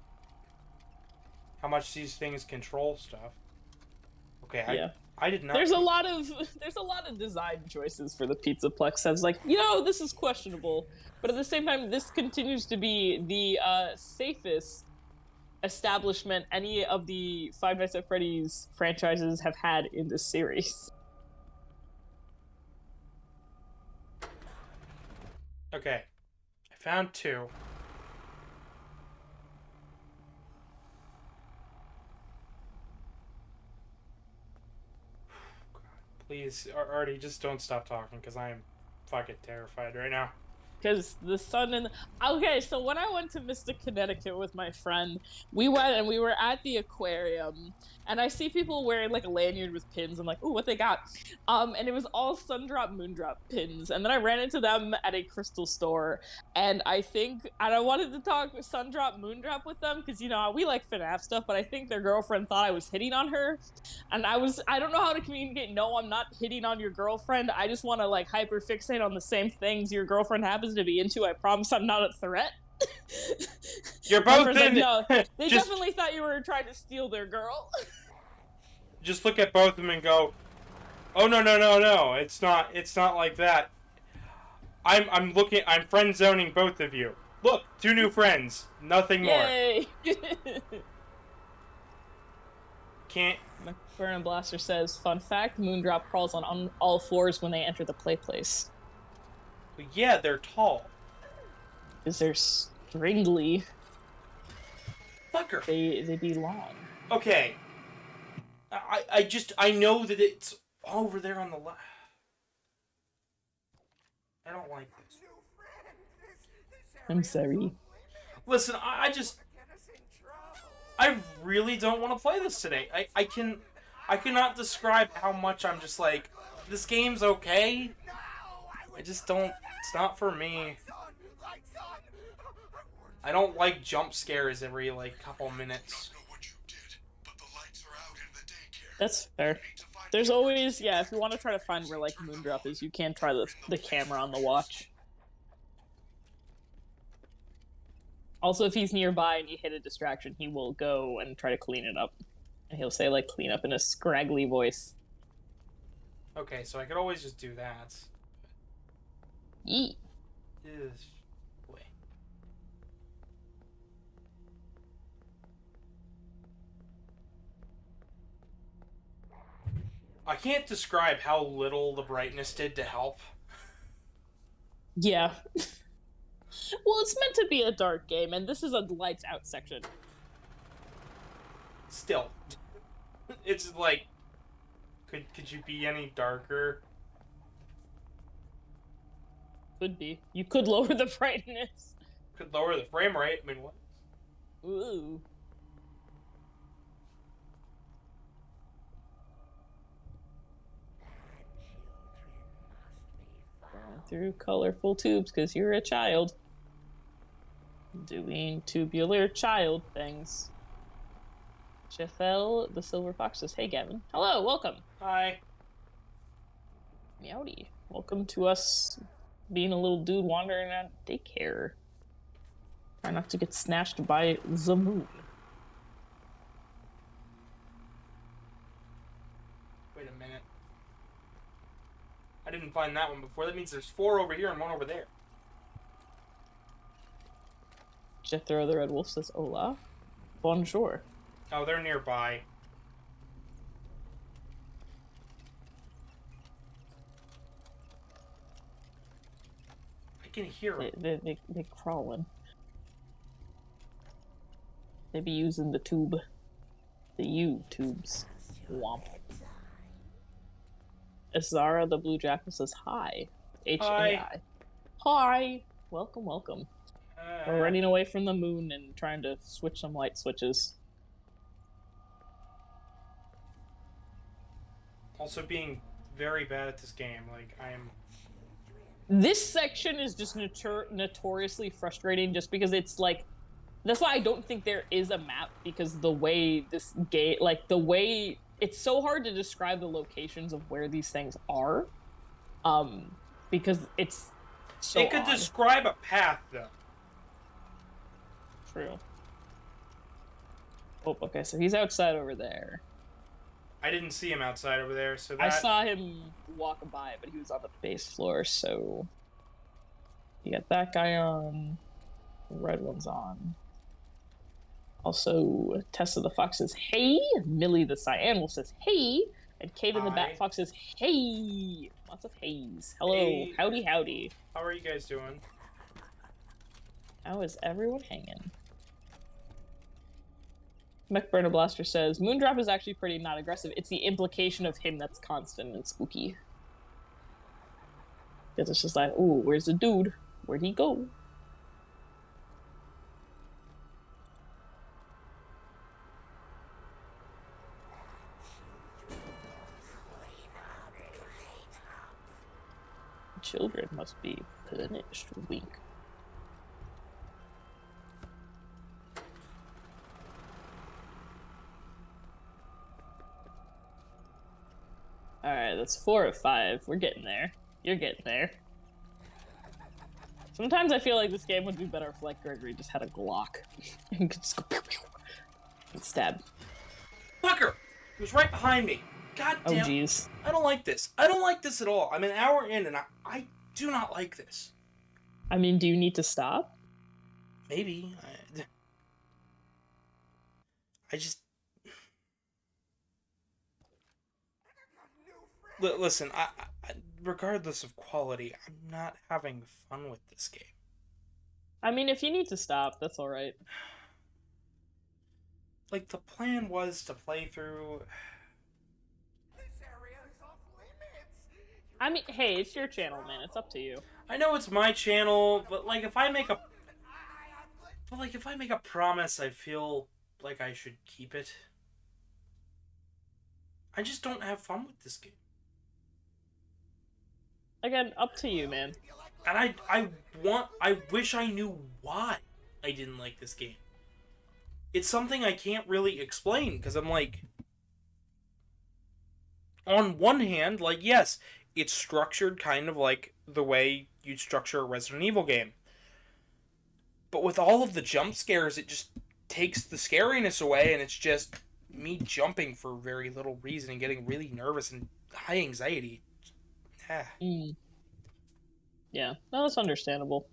things control stuff. Okay, Yeah. I did not. There's a lot of design choices for the Pizzaplex. I was like, this is questionable, but at the same time, this continues to be the safest establishment any of the Five Nights at Freddy's franchises have had in this series. Okay, I found 2. God, please, Artie, just don't stop talking, because I am fucking terrified right now. Because the sun and okay, so when I went to Mystic, Connecticut with my friend, we went and we were at the aquarium, and I see people wearing like a lanyard with pins. I'm like, ooh, what they got? And it was all Sundrop Moondrop pins. And then I ran into them at a crystal store, and I wanted to talk Sundrop Moondrop with them because we like FNAF stuff, but I think their girlfriend thought I was hitting on her, and I don't know how to communicate. No, I'm not hitting on your girlfriend. I just want to like hyper fixate on the same things your girlfriend happens to be into. I promise I'm not a threat. You're both in. Like, no, they just, definitely thought you were trying to steal their girl. Just look at both of them and go, "Oh no! It's not like that. I'm friend zoning both of you. Look, 2 new friends. Nothing more. Yay! Can't." McBurn Blaster says, fun fact, Moondrop crawls on all 4s when they enter the play place. Well, yeah, they're tall. Because they're stringly. Fucker. They be long. Okay. I know that it's over there on the left. I don't like this. I'm sorry. Listen, I really don't want to play this today. I cannot describe how much I'm just like, this game's okay. I just don't, it's not for me. I don't like jump scares every like couple minutes. That's fair. There's always, if you want to try to find where like Moondrop is, you can try the camera on the watch. Also, if he's nearby and you hit a distraction, he will go and try to clean it up. And he'll say, like, clean up in a scraggly voice. Okay, so I could always just do that. Yeet. Boy. I can't describe how little the brightness did to help. Yeah. Well, it's meant to be a dark game, and this is a lights out section. Still. It's like, could you be any darker? Could be. You could lower the brightness. Could lower the frame rate. I mean, what? Ooh. Going through colorful tubes because you're a child. Doing tubular child things. Jeffel, the Silver Fox says, hey Gavin. Hello, welcome. Hi. Meowdy. Welcome to us being a little dude wandering at daycare. Try not to get snatched by the moon. Wait a minute. I didn't find that one before. That means there's 4 over here and 1 over there. Jethro the Red Wolf says, hola. Bonjour. Oh, they're nearby. can hear them. They crawling. They be using the tube. The U-tubes. Womp. Azara the Blue Jackal says hi. H-A-I. Hi! Welcome, welcome. We're running away from the moon and trying to switch some light switches. Also being very bad at this game. Like, I am... This section is just notoriously frustrating just because it's like... That's why I don't think there is a map, because the way this game... Like, the way... It's so hard to describe the locations of where these things are. Because it's so It could odd. describe a path, though. True. Oh, okay, so he's outside over there. I didn't see him outside over there, so that... I saw him walking by, but he was on the base floor, so... You got that guy on. The red one's on. Also, Tessa the Fox says, hey! Millie the Cyan Wolf says, hey! And Kate and the Bat Fox says, hey! Lots of hays. Hello. Hey. Howdy, howdy. How are you guys doing? How is everyone hanging? MechBurner Blaster says, Moondrop is actually pretty not aggressive. It's the implication of him that's constant and spooky. Because it's just like, ooh, where's the dude? Where'd he go? Children must be punished. Wink. Alright, that's 4 of 5. We're getting there. You're getting there. Sometimes I feel like this game would be better if, like, Gregory just had a Glock. And could just go pew pew and stab. Fucker! He was right behind me. God damn. Oh, jeez. I don't like this. I don't like this at all. I'm an hour in and I do not like this. I mean, do you need to stop? Maybe. I just... Listen, I, regardless of quality, I'm not having fun with this game. I mean, if you need to stop, that's alright. Like, the plan was to play through... I mean, hey, it's your channel, man. It's up to you. I know it's my channel, but, like, if I make a... But, like, if I make a promise, I feel like I should keep it. I just don't have fun with this game. Again, up to you, man. And I wish I knew why I didn't like this game. It's something I can't really explain, because I'm like... On one hand, like, yes, it's structured kind of like the way you'd structure a Resident Evil game. But with all of the jump scares, it just takes the scariness away, and it's just me jumping for very little reason and getting really nervous and high anxiety. Yeah, no, that's understandable.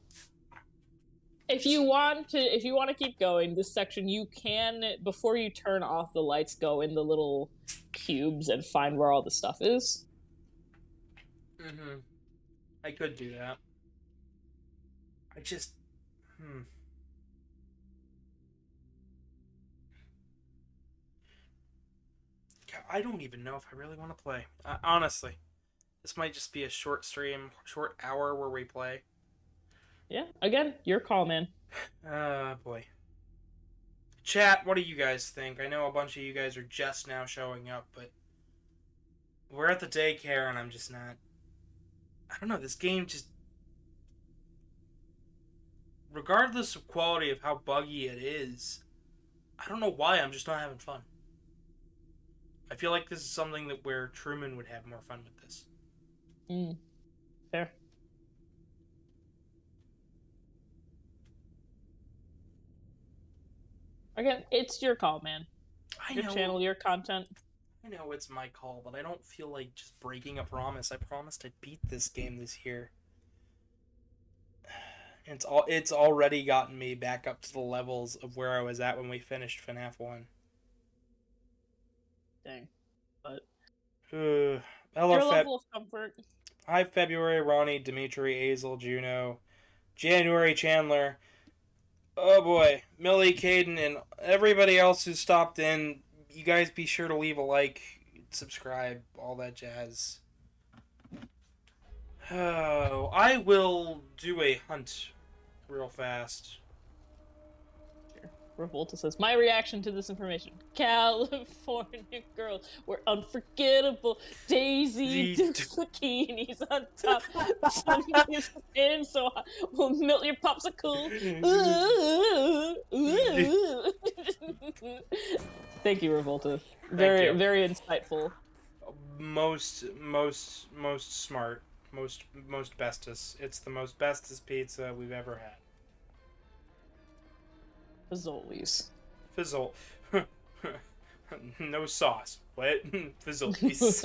If you want to keep going, this section you can, before you turn off the lights, go in the little cubes and find where all the stuff is. Mm-hmm. I could do that. I just... I don't even know if I really want to play. Honestly. This might just be a short stream, short hour where we play. Yeah, again, your call, man. Boy. Chat, what do you guys think? I know a bunch of you guys are just now showing up, but... We're at the daycare and I'm just not... I don't know, this game just... Regardless of quality of how buggy it is, I don't know why, I'm just not having fun. I feel like this is something that where Truman would have more fun with this. Fair. Again, it's your call, man. Your channel, your content. I know it's my call, but I don't feel like just breaking a promise. I promised I'd beat this game this year. It's already gotten me back up to the levels of where I was at when we finished FNAF 1. Dang. But Hello, your level of comfort. Hi, February, Ronnie, Dimitri, Azel, Juno, January Chandler. Oh boy, Millie, Caden, and everybody else who stopped in. You guys be sure to leave a like, subscribe, all that jazz. Oh, I will do a hunt real fast. Revolta says, my reaction to this information. California girls were unforgettable. Daisy Dukes bikinis on top. Sunny's in so hot. We'll melt your popsicle. Ooh. Thank you, Revolta. Very, very insightful. Most smart. Most bestest. It's the most bestest pizza we've ever had. Fazoli's. Fizzle. No sauce. What? Fazoli's.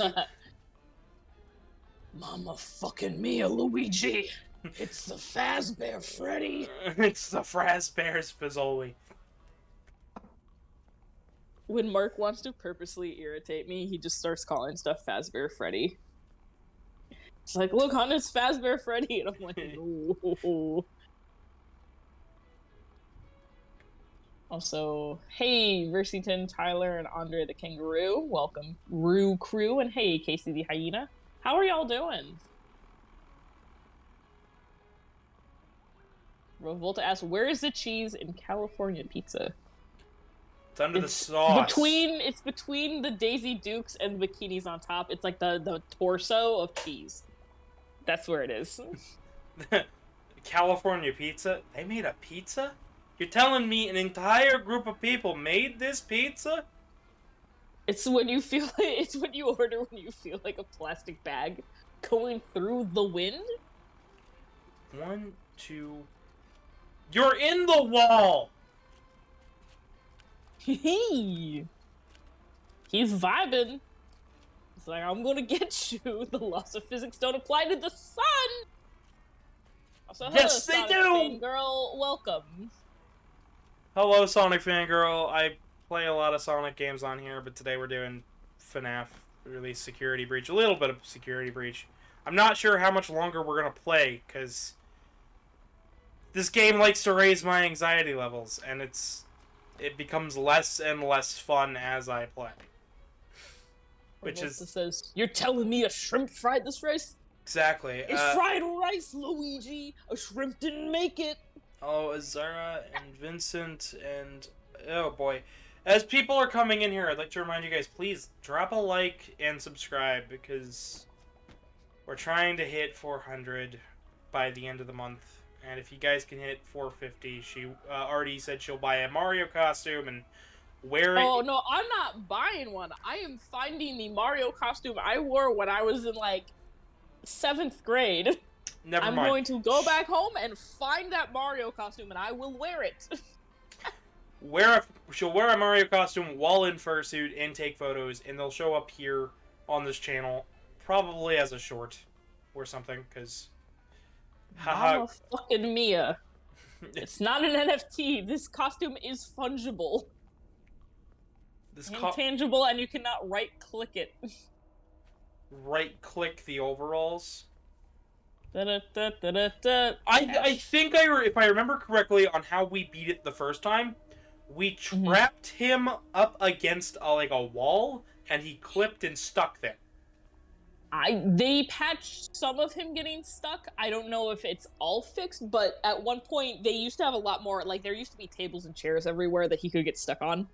Mama fucking Mia, Luigi. It's the Fazbear Freddy. It's the Fazbear's Fizzoli. When Mark wants to purposely irritate me, he just starts calling stuff Fazbear Freddy. It's like, look, hon, it's Fazbear Freddy. And I'm like, no. Also, hey, Versington, Tyler, and Andre the Kangaroo. Welcome, Rue Crew, and hey, Casey the Hyena. How are y'all doing? Revolta asks, where is the cheese in California pizza? It's under the sauce. It's between the Daisy Dukes and the bikinis on top. It's like the torso of cheese. That's where it is. California pizza? They made a pizza? You're telling me an entire group of people made this pizza? It's when you feel it's when you order when you feel like a plastic bag going through the wind. 1, 2. You're in the wall. He's vibing. It's like, I'm gonna get you. The laws of physics don't apply to the sun. Also, yes, hello, they Sonic do. Fangirl, welcome. Hello, Sonic Fangirl. I play a lot of Sonic games on here, but today we're doing FNAF release Security Breach. A little bit of Security Breach. I'm not sure how much longer we're gonna play because this game likes to raise my anxiety levels, and it becomes less and less fun as I play. Which is says, you're telling me a shrimp fried this rice? exactly. It's fried rice, Luigi. A shrimp didn't make it. Oh, Azara and Vincent and oh boy, as people are coming in here, I'd like to remind you guys, please drop a like and subscribe because we're trying to hit 400 by the end of the month. And if you guys can hit 450, she already said she'll buy a Mario costume and wear it. Oh, no, I'm not buying one. I am finding the Mario costume I wore when I was in, like, 7th grade. Never I'm mind. going to go back home and find that Mario costume, and I will wear it. She'll wear a Mario costume while in Fursuit and take photos, and they'll show up here on this channel, probably as a short or something, because... Mama fucking Mia. It's not an NFT. This costume is fungible. Intangible, and you cannot right-click it. Right-click the overalls? Da, da, da, da, da. I think if I remember correctly on how we beat it the first time, we trapped him up against a wall, and he clipped and stuck there. They patched some of him getting stuck. I don't know if it's all fixed, but at one point they used to have a lot more, like there used to be tables and chairs everywhere that he could get stuck on.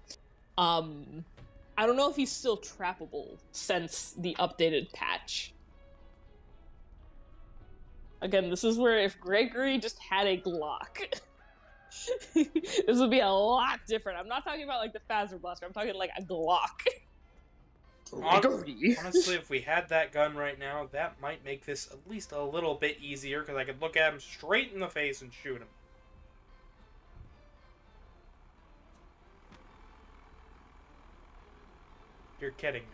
I don't know if he's still trappable since the updated patch. Again, this is where if Gregory just had a Glock, this would be a lot different. I'm not talking about like the Phaser Blaster, I'm talking like a Glock. Honestly, if we had that gun right now, that might make this at least a little bit easier, because I could look at him straight in the face and shoot him. You're kidding me.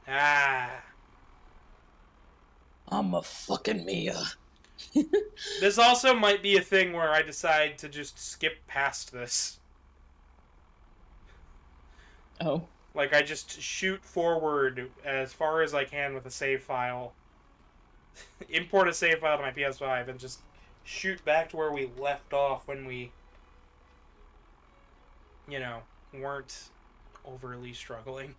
Ah. I'm a fucking Mia. This also might be a thing where I decide to just skip past this. Oh. Like, I just shoot forward as far as I can with a save file. import a save file to my PS5 and just shoot back to where we left off when we, weren't overly struggling.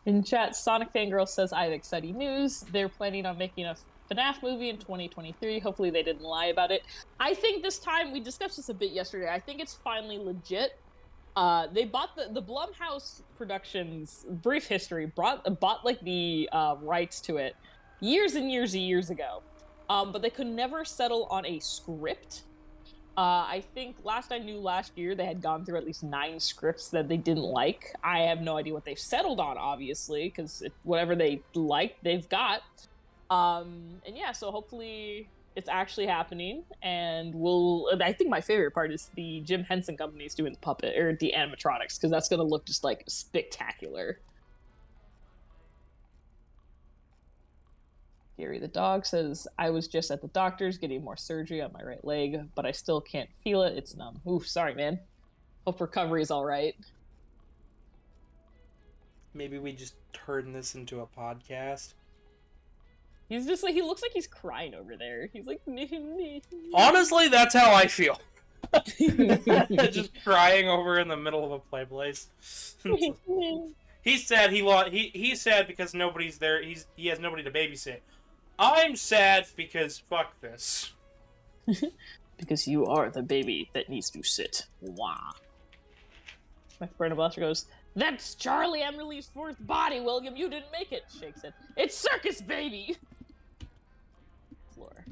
In chat, Sonic Fangirl says, I have exciting news. They're planning on making a FNAF movie in 2023. Hopefully they didn't lie about it. I think this time, we discussed this a bit yesterday, I think it's finally legit. They bought the Blumhouse Productions, brief history, bought like the rights to it years and years and years ago. But they could never settle on a script. I think last year, they had gone through at least 9 scripts that they didn't like. I have no idea what they've settled on, obviously, because whatever they like, they've got. And yeah, so hopefully it's actually happening, and I think my favorite part is the Jim Henson Company's doing the puppet, or the animatronics, because that's gonna look just, like, spectacular. Gary the dog says, I was just at the doctor's getting more surgery on my right leg, but I still can't feel it. It's numb. Oof, sorry, man. Hope recovery's alright. Maybe we just turn this into a podcast. He's just like, he looks like he's crying over there. He's like, honestly, that's how I feel. Just crying over in the middle of a play place. He's sad he's sad because nobody's there. He has nobody to babysit. I'm sad because fuck this. Because you are the baby that needs to sit. Wah. My friend Blaster goes, that's Charlie Emily's 4th body, William. You didn't make it. Shakes it. It's Circus Baby. Floor.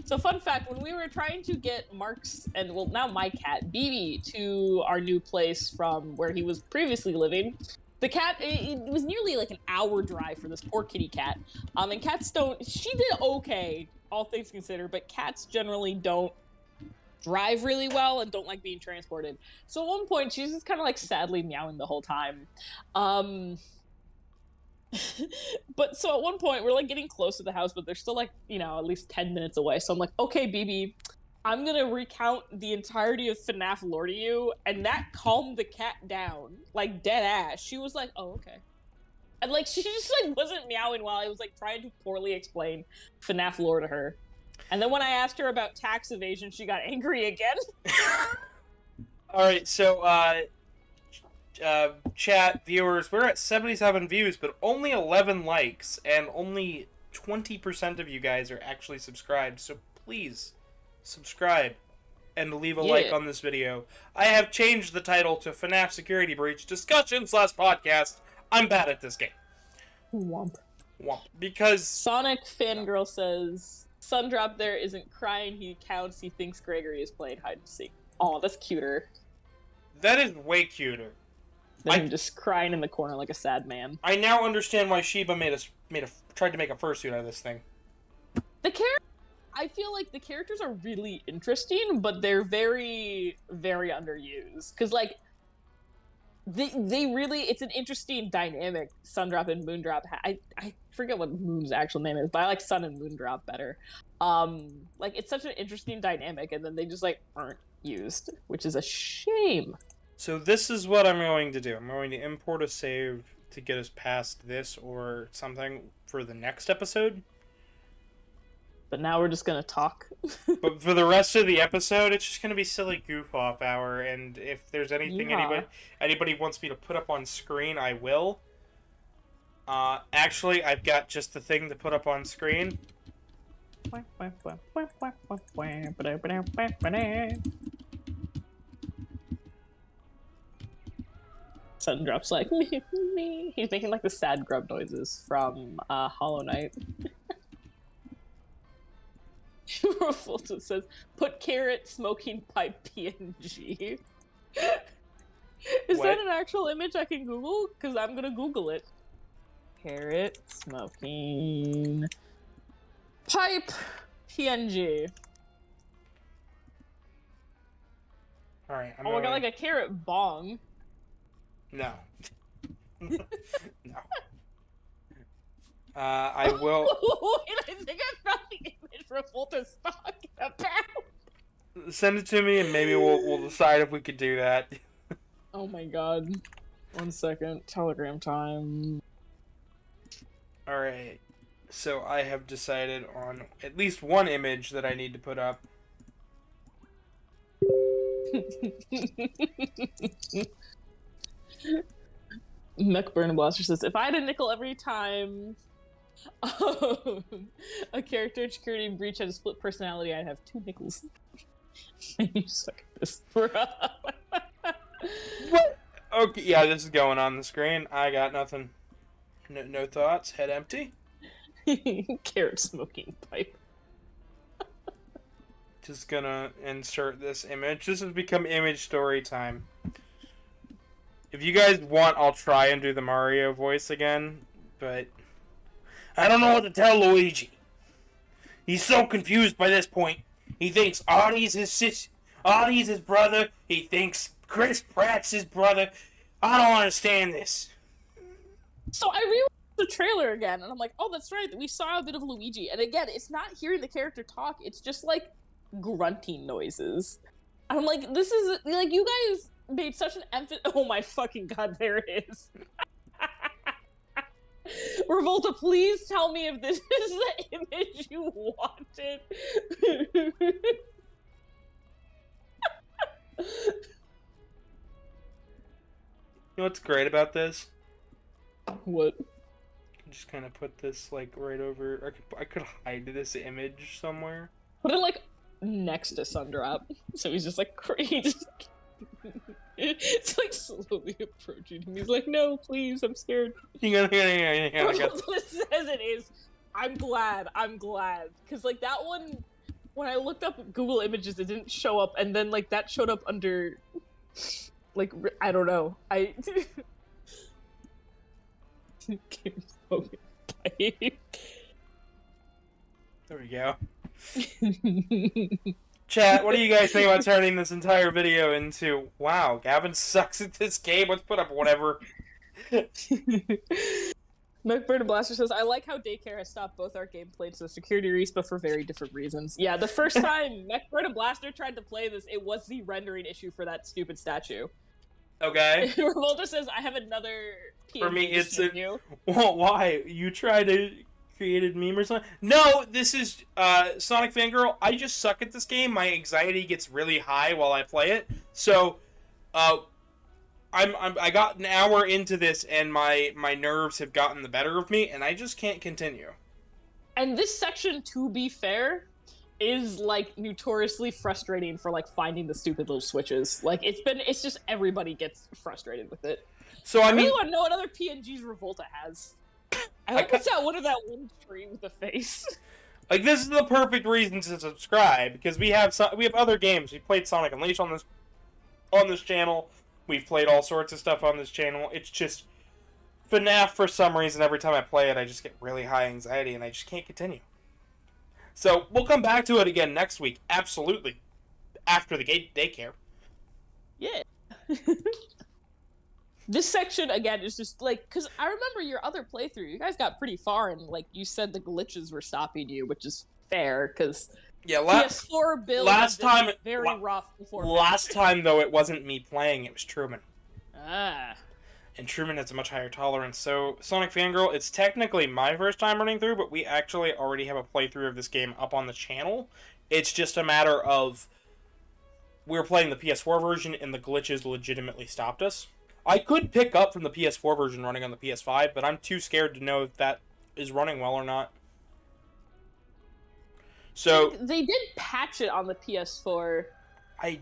So fun fact, when we were trying to get Mark's, and well, now my cat, BB, to our new place from where he was previously living, the cat, it was nearly like an hour drive for this poor kitty cat. And cats she did okay, all things considered, but cats generally don't drive really well and don't like being transported. So at one point, she's just kind of like sadly meowing the whole time. But so at one point, we're like getting close to the house, but they're still like, at least 10 minutes away. So I'm like, okay, BB, I'm gonna recount the entirety of FNAF lore to you, and that calmed the cat down, like dead ass. She was like, oh, okay. And like, she just like wasn't meowing while I was like trying to poorly explain FNAF lore to her. And then when I asked her about tax evasion, she got angry again. Alright, so, chat, viewers, we're at 77 views, but only 11 likes, and only 20% of you guys are actually subscribed, so please subscribe and leave a like on this video. I have changed the title to FNAF Security Breach Discussion/Podcast. I'm bad at this game. Womp. Womp. Because Sonic Fangirl says, Sundrop there isn't crying, he counts, he thinks Gregory is playing hide and seek. Oh, that's cuter. That is way cuter. Than him just crying in the corner like a sad man. I now understand why Sheba tried to make a fursuit out of this thing. I feel like the characters are really interesting, but they're very, very underused. Because, like, they really, it's an interesting dynamic, Sundrop and Moondrop. I forget what Moon's actual name is, but I like Sun and Moondrop better. Like, it's such an interesting dynamic, and then they just, like, aren't used, which is a shame. So this is what I'm going to do. I'm going to import a save to get us past this or something for the next episode. But now we're just gonna talk. But for the rest of the episode, it's just gonna be silly goof-off hour, and if there's anything anybody wants me to put up on screen, I will. Actually, I've got just the thing to put up on screen. Sundrop's like, me. He's making like the sad grub noises from Hollow Knight. Fulton says, put carrot smoking pipe PNG. Is that an actual image I can Google? Because I'm gonna Google it. Carrot smoking pipe PNG. Alright, I got like a carrot bong. No. No. I will... Wait, I think I found the image for Fulton's talking about. Send it to me and maybe we'll decide if we could do that. Oh my god. 1 second. Telegram time. Alright. So I have decided on at least one image that I need to put up. Mech Burn Blaster says, if I had a nickel every time a character in Security Breach had a split personality, I'd have 2 nickels. You suck at this, bro. What? Okay, yeah, this is going on the screen. I got nothing. No thoughts. Head empty. Carrot smoking pipe. Just gonna insert this image. This has become image story time. If you guys want, I'll try and do the Mario voice again, but I don't know what to tell Luigi. He's so confused by this point. He thinks Audie's his brother. He thinks Chris Pratt's his brother. I don't understand this. So I rewatched the trailer again, and I'm like, oh, that's right. We saw a bit of Luigi, and again, it's not hearing the character talk. It's just like grunting noises. I'm like, this is like, you guys made such an emphasis. Oh my fucking god, there it is. Revolta, please tell me if this is the image you wanted. You know what's great about this? What? Just kind of put this like right over. I could hide this image somewhere. Put it like next to Sundrop, so he's just like crazy. It's like slowly approaching him. He's like, "No, please, I'm scared." Yeah, It says it is. I'm glad, because like that one, when I looked up Google Images, it didn't show up, and then like that showed up under, like, I don't know. There we go. Chat, what do you guys think about turning this entire video into, wow, Gavin sucks at this game, let's put up whatever. McBird Blaster says, I like how Daycare has stopped both our gameplays so Security Respa for very different reasons. Yeah, the first time McBird Blaster tried to play this, it was the rendering issue for that stupid statue. Okay. Revolta says, I have another PNG for me, it's you. Well, why? You try to create a meme or something? No, this is Sonic Fangirl. I just suck at this game. My anxiety gets really high while I play it. So, I got an hour into this and my nerves have gotten the better of me and I just can't continue. And this section, to be fair, is like notoriously frustrating for like finding the stupid little switches. Like it's just everybody gets frustrated with it. So I mean, really want to know what other PNGs Revolta has. I hope it's that one of that one tree with the face. Like, this is the perfect reason to subscribe because we have other games. We played Sonic Unleashed on this channel. We've played all sorts of stuff on this channel. It's just FNAF, for some reason, every time I play it, I just get really high anxiety and I just can't continue. So, we'll come back to it again next week, absolutely, after the daycare. Yeah. This section, again, is just, like, because I remember your other playthrough, you guys got pretty far, and, like, you said the glitches were stopping you, which is fair, because yeah, PS4 build last time very rough before. Last time, though, it wasn't me playing, it was Truman. Ah. And Truman has a much higher tolerance. So, Sonic Fangirl, it's technically my first time running through, but we actually already have a playthrough of this game up on the channel. It's just a matter of we're playing the PS4 version, and the glitches legitimately stopped us. I could pick up from the PS4 version running on the PS5, but I'm too scared to know if that is running well or not. So they did patch it on the PS4. Yeah,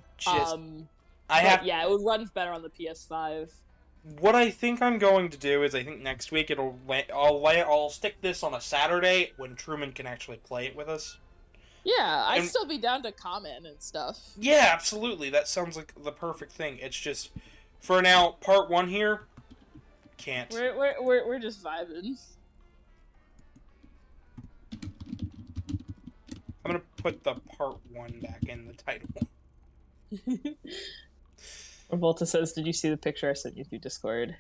it would run better on the PS5. What I think I'm going to do is I think next week I'll stick this on a Saturday when Truman can actually play it with us. Yeah, I'd still be down to comment and stuff. Yeah, absolutely. That sounds like the perfect thing. It's just, for now, part 1 here, can't. We're just vibing. I'm gonna put the part 1 back in the title. Revolta says, did you see the picture I sent you through Discord?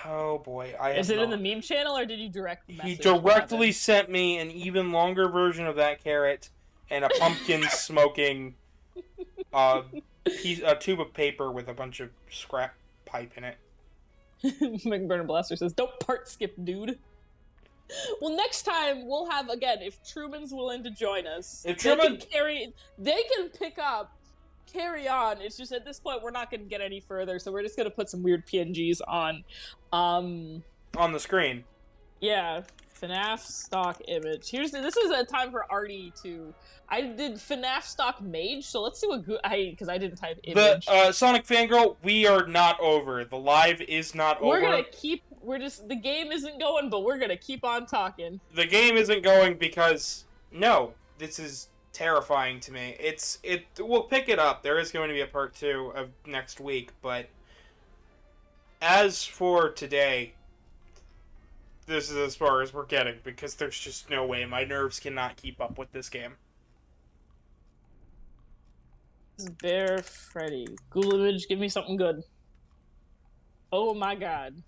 Oh boy, Is it in the meme channel, or did you direct message? He directly sent me an even longer version of that carrot and a pumpkin smoking a tube of paper with a bunch of scrap pipe in it. McBurn Blaster says, don't part skip, dude. Well, next time we'll have, again, if Truman's willing to join us, If Truman... they can pick up, carry on. It's just at this point we're not going to get any further, so we're just going to put some weird PNGs on. On the screen. Yeah. FNAF stock image. This is a time for Artie to... I did FNAF stock mage, so let's do a good... because I didn't type image. The, Sonic Fangirl, we are not over. The live is not over. We're gonna keep... the game isn't going, but we're gonna keep on talking. The game isn't going because... No, this is terrifying to me. We'll pick it up. There is going to be a part 2 of next week, but... As for today... This is as far as we're getting, because there's just no way. My nerves cannot keep up with this game. Bear Freddy. Google image, give me something good. Oh my god.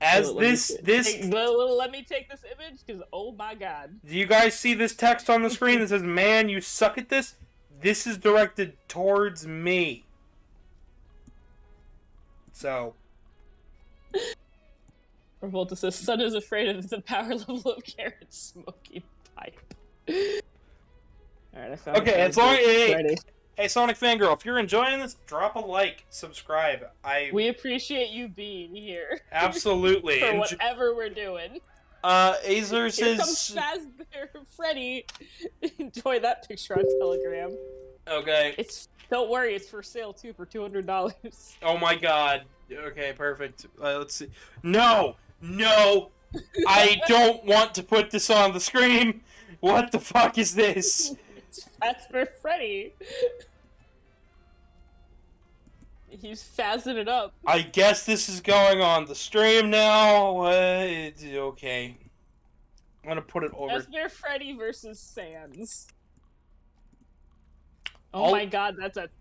As let me take this image, because oh my god. Do you guys see this text on the screen that says, "Man, you suck at this"? This is directed towards me. So. Revolta says, Son is afraid of the power level of Carrot's smoking pipe. Alright, I found it. Okay, as long as... Hey, Sonic Fangirl, if you're enjoying this, drop a like, subscribe. We appreciate you being here. Absolutely. For whatever we're doing. Azer says... Here comes Fazbear Freddy. Enjoy that picture on Telegram. Okay. Don't worry, it's for sale too for $200. Oh my god. Okay, perfect. Let's see. No! No! I don't want to put this on the screen! What the fuck is this? That's for Freddy. He's fazzing it up. I guess this is going on the stream now. Okay. I'm gonna put it over. Fazbear Freddy versus Sans. Oh my god,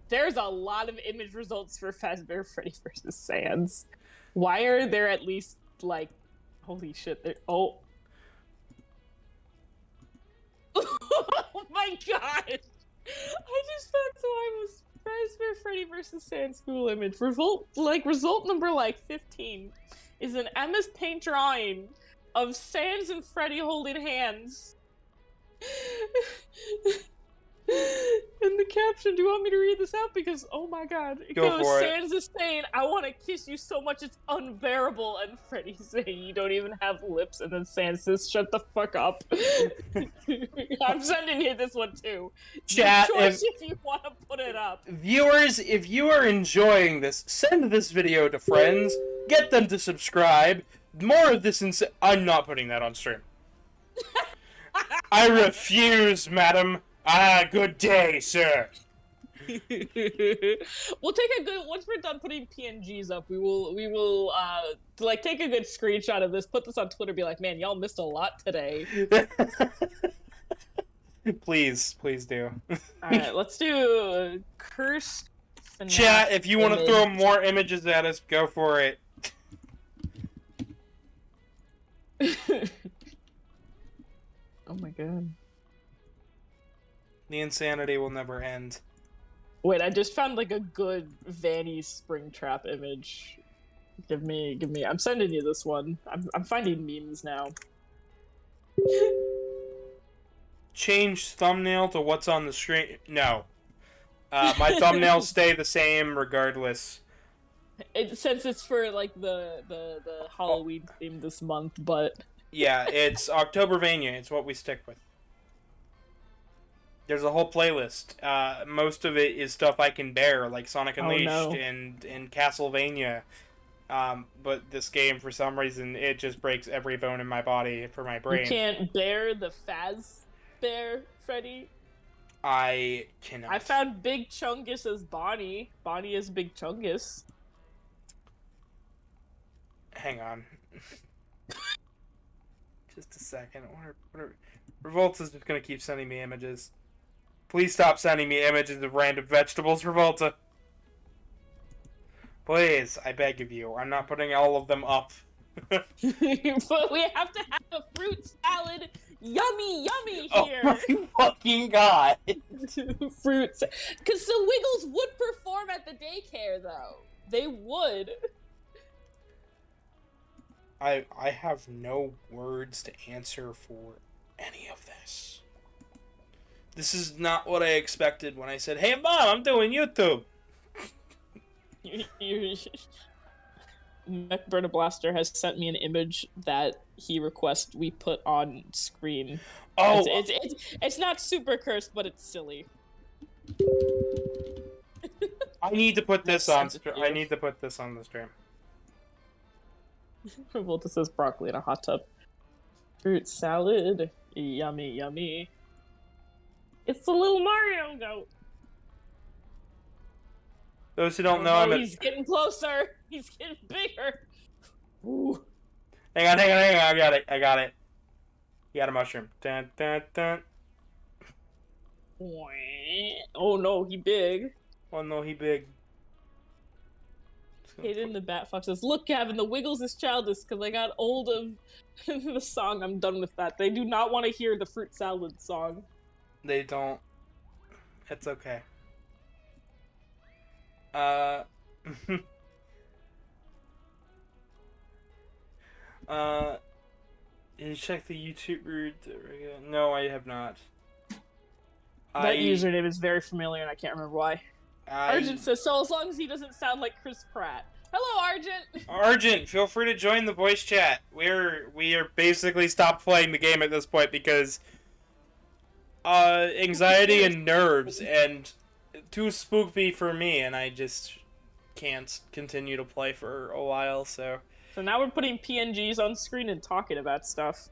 there's a lot of image results for Fazbear Freddy versus Sans. Why are there at least, like, holy shit, oh my god! I just found I was Fazbear Freddy versus Sans Google image. Result number, 15 is an MS Paint drawing of Sans and Freddy holding hands. In the caption, do you want me to read this out? Because, oh my god. It Go goes, for it. Sans is saying, I want to kiss you so much it's unbearable. And Freddy's saying, you don't even have lips. And then Sans says, shut the fuck up. I'm sending you this one too. Chat, if you want to put it up. Viewers, if you are enjoying this, send this video to friends. Get them to subscribe. More of this I'm not putting that on stream. I refuse, madam. Good day, sir. We'll take a good, once we're done putting PNGs up, we will take a good screenshot of this, put this on Twitter, be like, man, y'all missed a lot today. Please do. Alright, let's do cursed FNAF Chat, if you want to throw more images at us, go for it. Oh my god. The insanity will never end. Wait, I just found a good Vanny Springtrap image. Give me. I'm sending you this one. I'm finding memes now. Change thumbnail to what's on the screen. No. My thumbnails stay the same regardless. Since it's for the Halloween theme this month, but yeah, it's Oktobervania. It's what we stick with. There's a whole playlist. Most of it is stuff I can bear, like Sonic Unleashed and Castlevania. But this game, for some reason, it just breaks every bone in my body for my brain. You can't bear the Fazbear Freddy? I cannot. I found Big Chungus as Bonnie. Bonnie is Big Chungus. Hang on. Just a second. Revolta's just gonna keep sending me images. Please stop sending me images of random vegetables, Revolta. Please, I beg of you. I'm not putting all of them up. But we have to have a fruit salad. Yummy here. Oh my fucking god. Fruits. Because the Wiggles would perform at the daycare, though. They would. I have no words to answer for any of this. This is not what I expected when I said, "Hey mom, I'm doing YouTube." MechBurner Blaster has sent me an image that he requests we put on screen. Oh, It's not super cursed, but it's silly. I need to put this on. Sensitive. I need to put this on the stream. Volta says broccoli in a hot tub. Fruit salad, yummy, yummy. It's the little Mario goat. Those who don't know, he's getting closer. He's getting bigger. Ooh. Hang on. I got it. You got a mushroom. Dun, dun, dun. Oh no, he big. Oh no, he big. Hayden the Bat Fox says, "Look, Gavin, the Wiggles is childish because I got old of the song. I'm done with that. They do not want to hear the fruit salad song." They don't. It's okay. You check the YouTube route. No, I have not. That username is very familiar, and I can't remember why. Argent says, "So as long as he doesn't sound like Chris Pratt." Hello, Argent. Argent, feel free to join the voice chat. We are basically stopped playing the game at this point because anxiety and nerves and too spooky for me, and I just can't continue to play for a while. So now we're putting PNGs on screen and talking about stuff.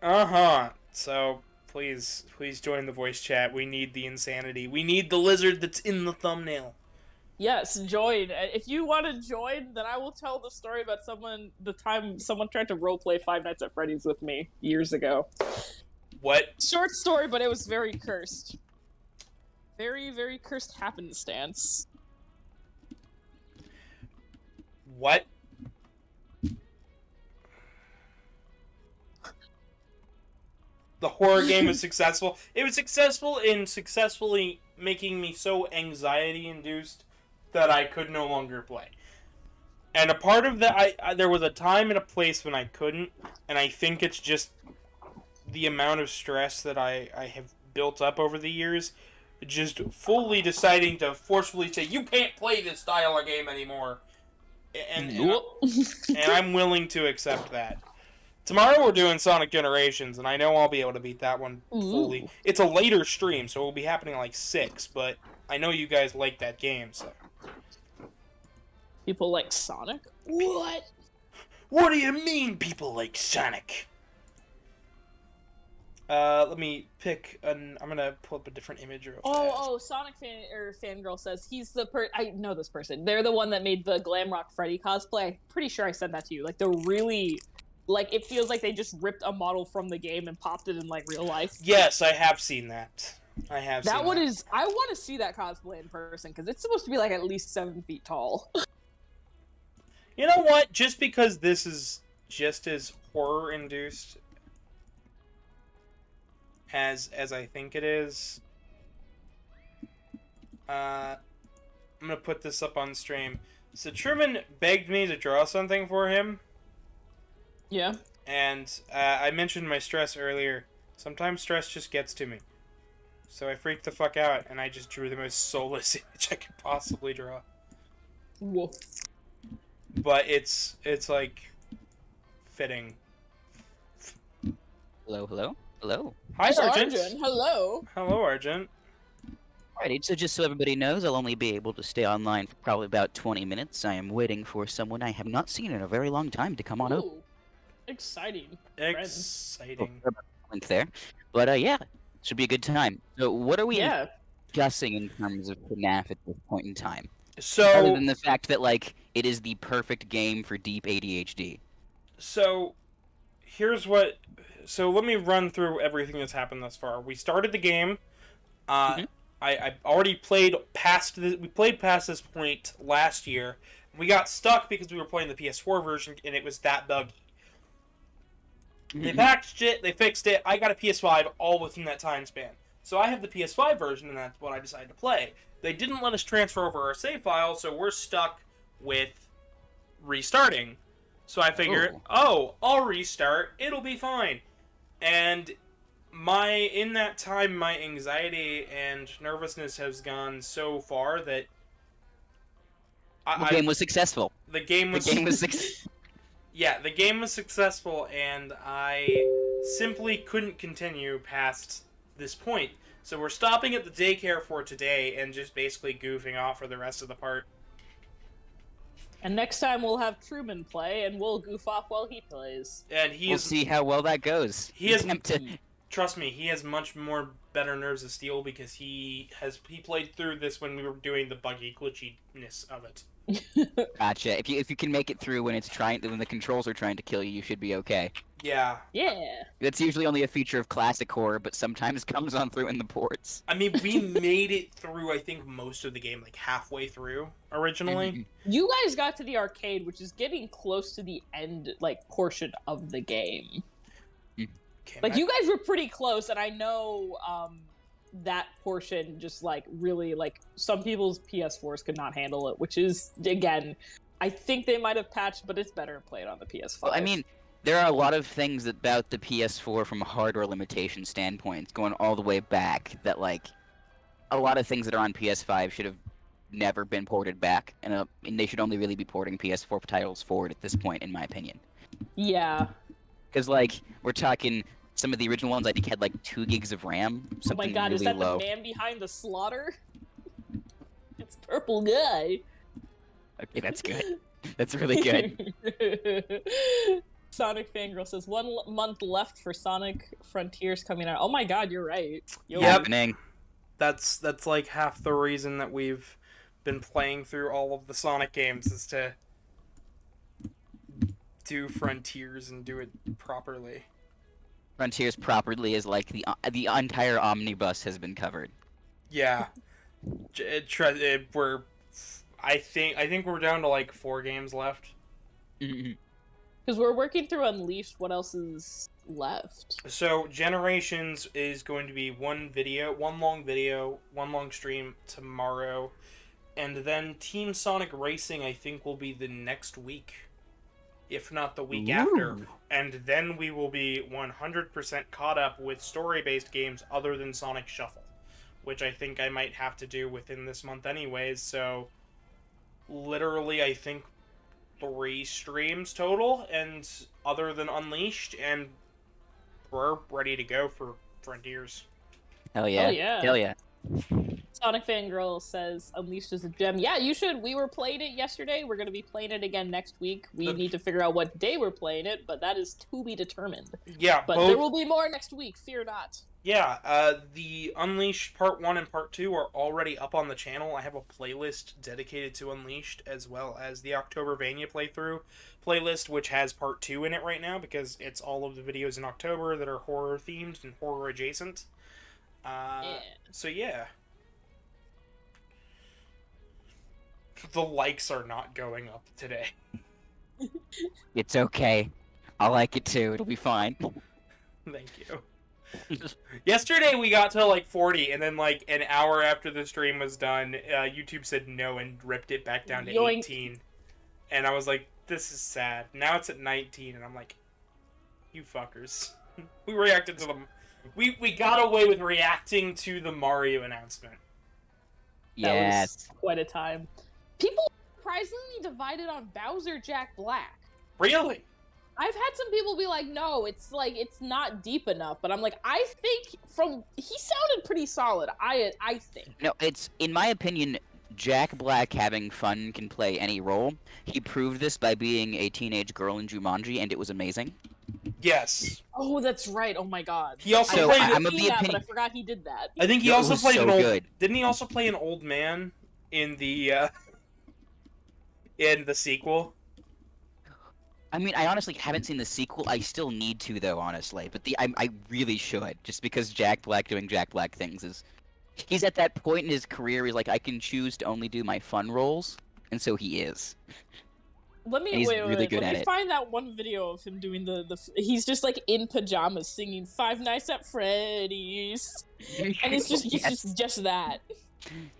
So please join the voice chat. We need the insanity. We need the lizard that's in the thumbnail. Yes, join. If you want to join, then I will tell the story about the time someone tried to roleplay Five Nights at Freddy's with me years ago. What? Short story, but it was very cursed. Very, very cursed happenstance. What? The horror game was successful. It was successful in successfully making me so anxiety-induced that I could no longer play. And a part of that, there was a time and a place when I couldn't, and I think it's just the amount of stress that I have built up over the years, just fully deciding to forcefully say, you can't play this style of game anymore. And I'm willing to accept that. Tomorrow we're doing Sonic Generations, and I know I'll be able to beat that one fully. Ooh. It's a later stream, so it will be happening at like 6, but I know you guys like that game, so... People like Sonic? What? What do you mean people like Sonic? Let me pick I'm gonna pull up a different image real fast. Sonic Fangirl says he's the I know this person. They're the one that made the Glamrock Freddy cosplay. Pretty sure I said that to you. Like, they're really... Like, it feels like they just ripped a model from the game and popped it in, like, real life. Yes, I have seen that. That one is... I want to see that cosplay in person, because it's supposed to be, like, at least 7 feet tall. You know what? Just because this is just as horror-induced as I think it is, I'm gonna put this up on stream. So Truman begged me to draw something for him. Yeah. And I mentioned my stress earlier. Sometimes stress just gets to me. So I freaked the fuck out, and I just drew the most soulless image I could possibly draw. Whoa. But it's like, fitting. Hello. Hi, Argent. Hello. Hello, Argent. Alrighty, so just so everybody knows, I'll only be able to stay online for probably about 20 minutes. I am waiting for someone I have not seen in a very long time to come on over. Exciting. Exciting. Link there. But yeah, should be a good time. So what are we discussing in terms of FNAF at this point in time? So, other than the fact that, like, it is the perfect game for deep ADHD. So, here's what... So, let me run through everything that's happened thus far. We started the game. I already played past this... We played past this point last year. We got stuck because we were playing the PS4 version, and it was that buggy. They patched it, they fixed it, I got a PS5 all within that time span. So I have the PS5 version, and that's what I decided to play. They didn't let us transfer over our save file, so we're stuck with restarting. So I figured, I'll restart. It'll be fine. And in that time, my anxiety and nervousness has gone so far that The game was successful. The game was Yeah, the game was successful, and I simply couldn't continue past this point. So we're stopping at the daycare for today and just basically goofing off for the rest of the part. And next time we'll have Truman play, and we'll goof off while he plays. And We'll see how well that goes. Trust me, he has much more better nerves of steel because he played through this when we were doing the buggy glitchiness of it. Gotcha. If you can make it through when the controls are trying to kill you, you should be okay. Yeah. Yeah. That's usually only a feature of classic horror, but sometimes comes on through in the ports. I mean, we made it through, I think, most of the game, like halfway through originally. You guys got to the arcade, which is getting close to the end, like, portion of the game. Like, you guys were pretty close, and I know, that portion just, like, really, like, some people's PS4s could not handle it, which is, again, I think they might have patched, but it's better played on the PS5. Well, I mean, there are a lot of things about the PS4 from a hardware limitation standpoint, going all the way back, that, like, a lot of things that are on PS5 should have never been ported back, and they should only really be porting PS4 titles forward at this point, in my opinion. Yeah. Because, like, we're talking... Some of the original ones, I think, had like 2 gigs of RAM. Oh my god, really is that low. the man behind the slaughter? It's Purple Guy. Okay, that's good. That's really good. Sonic Fangirl says 1 month left for Sonic Frontiers coming out. Oh my god, you're right. Happening. That's like half the reason that we've been playing through all of the Sonic games is to do Frontiers and do it properly. Frontiers properly is like the entire omnibus has been covered. Yeah, I think we're down to like 4 games left. Because we're working through Unleashed. What else is left? So Generations is going to be one long stream tomorrow, and then Team Sonic Racing I think will be the next week, if not the week after. And then we will be 100% caught up with story-based games other than Sonic Shuffle, which I think I might have to do within this month anyways, so literally I think 3 streams total, and other than Unleashed, and we're ready to go for Frontiers. Hell yeah. Oh, yeah. Hell yeah. Sonic Fangirl says Unleashed is a gem. Yeah, you should. We were playing it yesterday. We're going to be playing it again next week. We need to figure out what day we're playing it, but that is to be determined. Yeah, but there will be more next week. Fear not. Yeah, the Unleashed Part 1 and Part 2 are already up on the channel. I have a playlist dedicated to Unleashed, as well as the Octobervania playthrough playlist, which has Part 2 in it right now, because it's all of the videos in October that are horror-themed and horror-adjacent. So yeah. The likes are not going up today. It's okay. I like it too. It'll be fine. Thank you. Yesterday we got to like 40, and then like an hour after the stream was done, YouTube said no and ripped it back down to Yoink. 18. And I was like, this is sad. Now it's at 19, and I'm like, you fuckers. We reacted to them. We got away with reacting to the Mario announcement. That Yes. was quite a time. People are surprisingly divided on Bowser Jack Black. Really? I've had some people be like, no, it's not deep enough. But I'm like, I think he sounded pretty solid. I think. No, it's, in my opinion, Jack Black having fun can play any role. He proved this by being a teenage girl in Jumanji, and it was amazing. Yes. Oh, that's right. Oh my god. He also So, played. I'm of the But I opinion. forgot he did that. I think he No, it also was played so an old. good. Didn't he also play an old man in the sequel? I mean, I honestly haven't seen the sequel. I still need to, though, honestly. But I really should, just because Jack Black doing Jack Black things is... He's at that point in his career, he's like, I can choose to only do my fun roles, and so he is. Let me And he's wait. really good Let at me it. find that one video of him doing the. He's just like in pajamas singing Five Nights at Freddy's, and it's just Yes. just that.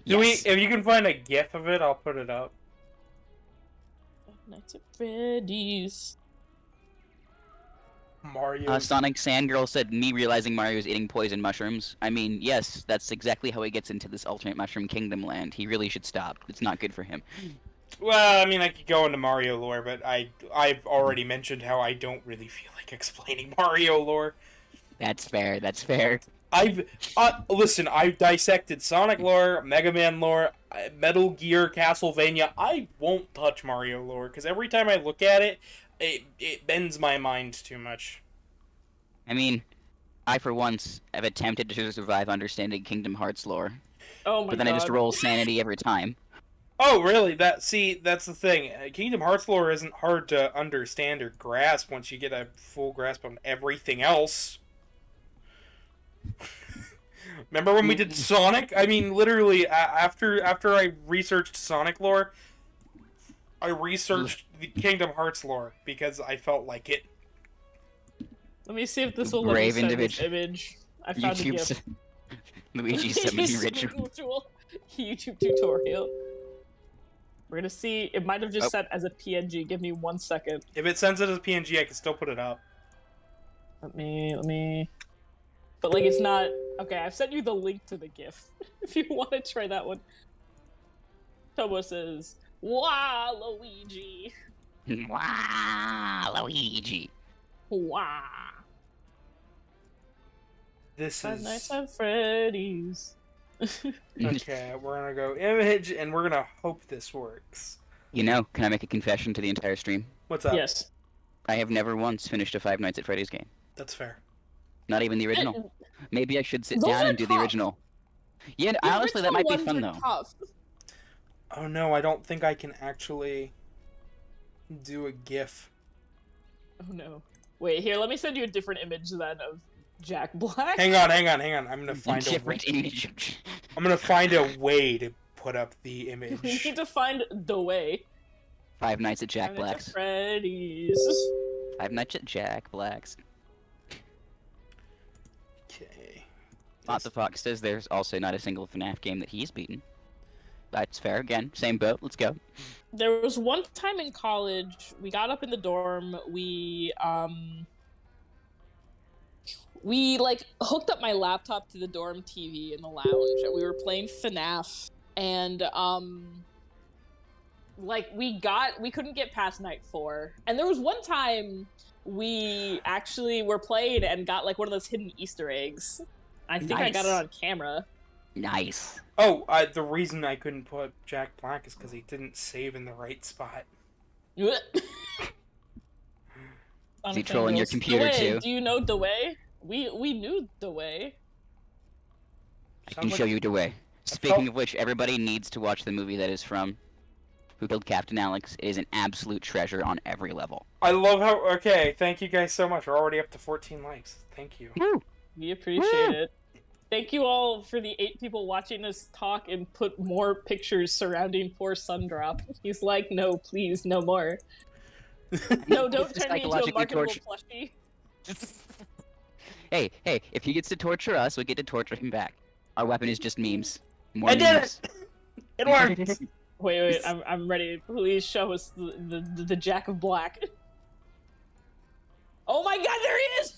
Do we? Yes. If you can find a GIF of it, I'll put it up. Nights at Freddy's. Mario. Sonic Sandgirl said, me realizing Mario is eating poison mushrooms. I mean, yes, that's exactly how he gets into this alternate mushroom kingdom land. He really should stop. It's not good for him. Well, I mean, I could go into Mario lore, but I've already mentioned how I don't really feel like explaining Mario lore. That's fair, that's fair. Listen, I've dissected Sonic lore, Mega Man lore, Metal Gear, Castlevania. I won't touch Mario lore, because every time I look at it, it bends my mind too much. I mean, I for once have attempted to survive understanding Kingdom Hearts lore, Oh my but then god. I just roll sanity every time. Oh, really? That's the thing. Kingdom Hearts lore isn't hard to understand or grasp once you get a full grasp on everything else. Remember when we did Sonic? I mean, literally, after I researched Sonic lore, I researched the Kingdom Hearts lore because I felt like it. Let me see if this will let me Brave send this individual. image. I found a GIF. Luigi summoning ritual. YouTube tutorial. We're gonna see. It might have just sent as a PNG. Give me 1 second. If it sends it as PNG, I can still put it up. Let me. But like, it's not. Okay, I've sent you the link to the GIF if you want to try that one. Tobo says, "Waluigi, Waluigi." wah." This Five is Nights at Freddy's. okay. We're gonna go image, and we're gonna hope this works. You know, can I make a confession to the entire stream? What's up? Yes. I have never once finished a Five Nights at Freddy's game. That's fair. Not even the original. Maybe I should sit Those down are and do the tough. original. Yeah, The honestly, that original might be ones fun are though. tough. Oh no, I don't think I can actually do a GIF. Oh no. Wait, here, let me send you a different image then of Jack Black. Hang on. I'm gonna A find a way. different image. I'm gonna find a way to put up the We image. need to find the way. Five Nights at Jack Five Nights Black's. at Freddy's. Five Nights at Jack Black's. Okay. Not the Fox says there's also not a single FNAF game that he's beaten. That's fair. Again, same boat. Let's go. There was one time in college, we got up in the dorm, we like hooked up my laptop to the dorm TV in the lounge, and we were playing FNAF, and like we couldn't get past night 4, and there was one time we actually were playing and got like one of those hidden Easter eggs. I think I got it Nice. on camera. Nice. Oh, the reason I couldn't put Jack Black is because he didn't save in the right spot. Is he trolling your computer too? Do you know the way? We knew the way. I Sounds can like- show you the way. Speaking of which, everybody needs to watch the movie that is from Who Killed Captain Alex. It is an absolute treasure on every level. I love how. Okay, thank you guys so much. We're already up to 14 likes. Thank you. We appreciate it. Thank you all for the 8 people watching us talk and put more pictures surrounding poor Sundrop. He's like, no, please, no more. No, don't This is turn me into a psychologically marketable torture- plushie. Hey, if he gets to torture us, we get to torture him back. Our weapon is just memes. More I did memes. it! It worked! Wait, I'm ready. Please show us the Jack of Black. Oh my god, there he is!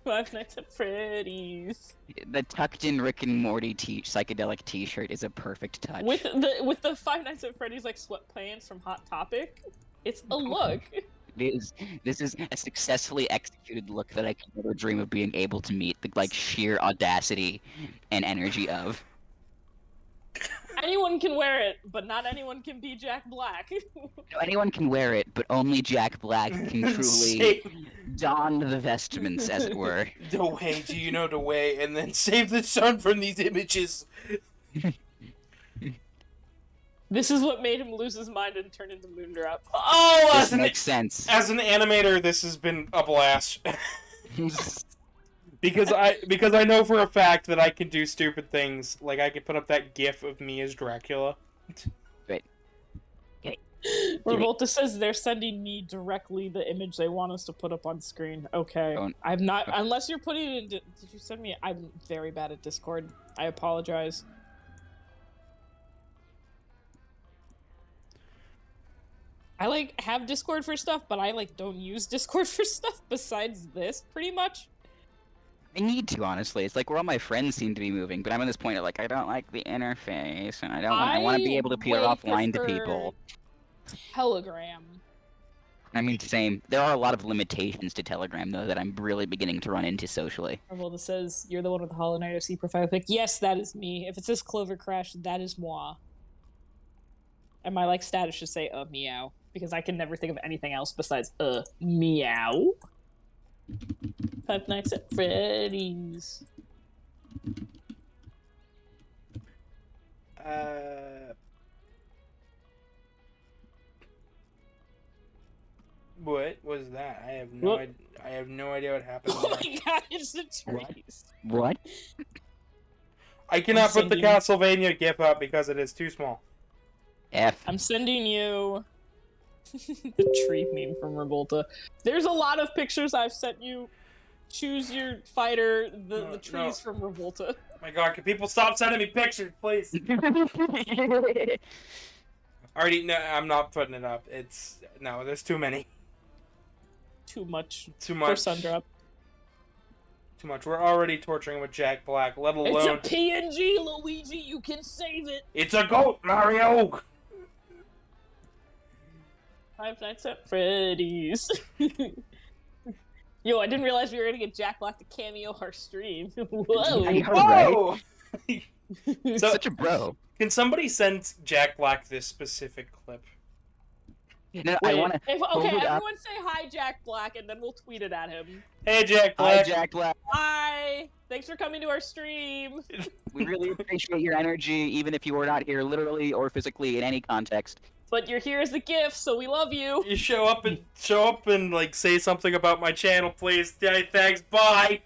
Five Nights at Freddy's. The tucked in Rick and Morty psychedelic t-shirt is a perfect touch. With the Five Nights at Freddy's like sweatpants from Hot Topic. It's a look. This is a successfully executed look that I could never dream of being able to meet. The like sheer audacity and energy of. Anyone can wear it, but not anyone can be Jack Black. Anyone can wear it, but only Jack Black can truly Save don the vestments, as it were. the way. Do you know the way? And then save the sun from these images. This is what made him lose his mind and turn into Moondrop. Oh, This makes sense. as an animator, this has been a blast. Because I know for a fact that I can do stupid things. Like I could put up that GIF of me as Dracula. Revolta says they're sending me directly the image they want us to put up on screen. Okay. Don't- I'm not, unless you're putting it in, did you send me? I'm very bad at Discord. I apologize. I like have Discord for stuff, but I like don't use Discord for stuff besides this, pretty much. I need to, honestly. It's like where all my friends seem to be moving, but I'm at this point of like I don't like the interface, and I want to be able to peer way offline to prefer people. Telegram. I mean, same. There are a lot of limitations to Telegram, though, that I'm really beginning to run into socially. Well, it says you're the one with the Hollow Knight OC profile pic. Yes, that is me. If it says Clover Crash, that is moi. And my like status should say meow, because I can never think of anything else besides meow. Five Nights at Freddy's. What was that? I have no idea. I have no idea what happened. Oh there. my god, it's the trees. What? I cannot put the Castlevania GIF up because it is too small. F. I'm sending you the tree meme from Revolta. There's a lot of pictures I've sent you. Choose your fighter, the trees from Revolta. Oh my god, can people stop sending me pictures, please? Already, no, I'm not putting it up. No, there's too many. Too much. Too much. For Sundrop. Too much. We're already torturing with Jack Black, let alone... It's a PNG, Luigi! You can save it! It's a goat, Mario! Five Nights at Freddy's. Yo, I didn't realize we were gonna get Jack Black to cameo our stream. Whoa! I know, Whoa! right? So, Such a bro. can somebody send Jack Black this specific clip? No, I want to. Okay, everyone say hi, Jack Black, and then we'll tweet it at him. Hey, Jack Black. Hi, Jack Black. Hi! Thanks for coming to our stream. We really appreciate your energy, even if you were not here literally or physically in any context. But you're here as a gift, so we love you. You show up and like say something about my channel, please. Yeah, thanks. Bye.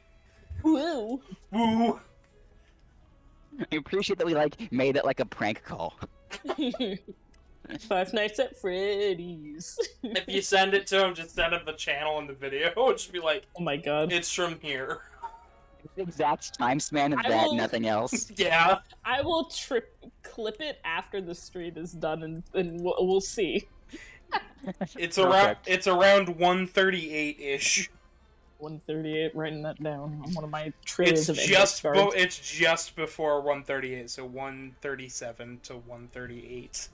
Woo. Woo. I appreciate that we like made it like a prank call. Five Nights at Freddy's. If you send it to him, just send him the channel and the video. Just be like, Oh my god. it's from here. The exact time span of that, nothing else. Yeah. I will clip it after the stream is done, and we'll see. It's around 1:38-ish. 138, writing that down on one of my trays of It's just before 1:38, so 1:37 to 1:38.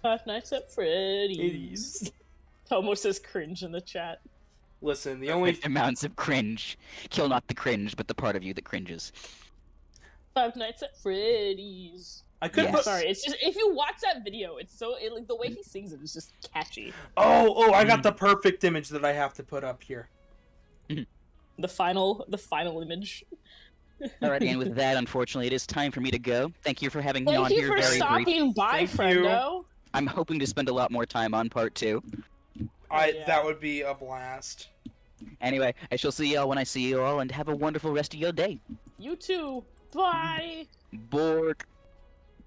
Five Nights at Freddy's. Tomo says cringe in the chat. Listen, the only amounts of cringe. Kill not the cringe, but the part of you that cringes. Five Nights at Freddy's. I could Yes. Sorry, it's just if you watch that video, it's so like the way he sings it is just catchy. Oh, I got the perfect image that I have to put up here. The final image. Alright, and with that, unfortunately, it is time for me to go. Thank you for having me on Thank you here. for Very brief. stopping by, Thank you. friendo. I'm hoping to spend a lot more time on part 2. That would be a blast. Anyway, I shall see y'all when I see you all, and have a wonderful rest of your day. You too. Bye. Bork.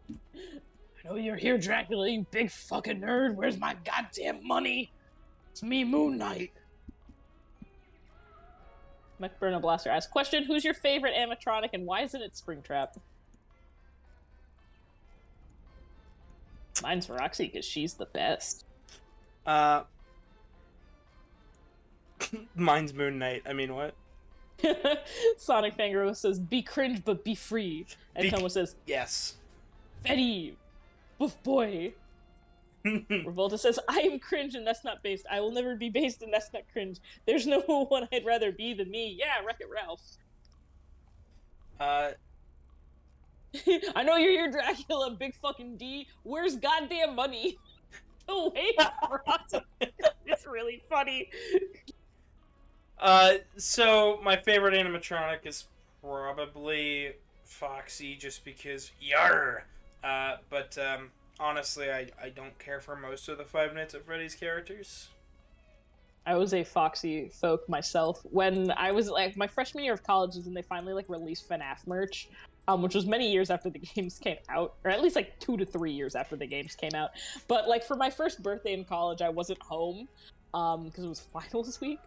I know you're here, Dracula, you big fucking nerd. Where's my goddamn money? It's me, Moon Knight. McBurno Blaster asks, question, who's your favorite animatronic and why isn't it Springtrap? Mine's Roxy, because she's the best. Mine's Moon Knight. I mean, what? Sonic Fangirl says, be cringe but be free. And Tomo says, yes. Betty, boof boy. Revolta says, I am cringe and that's not based. I will never be based and that's not cringe. There's no one I'd rather be than me. Yeah, Wreck-It Ralph. I know you're here, Dracula, big fucking D. Where's goddamn money? Oh, wait, it's really funny. So my favorite animatronic is probably Foxy, just because yar. But honestly, I don't care for most of the Five Nights at Freddy's characters. I was a Foxy folk myself. When I was like my freshman year of college is when they finally like released FNAF merch, which was many years after the games came out, or at least like 2 to 3 years after the games came out. But like for my first birthday in college, I wasn't home, because it was finals week.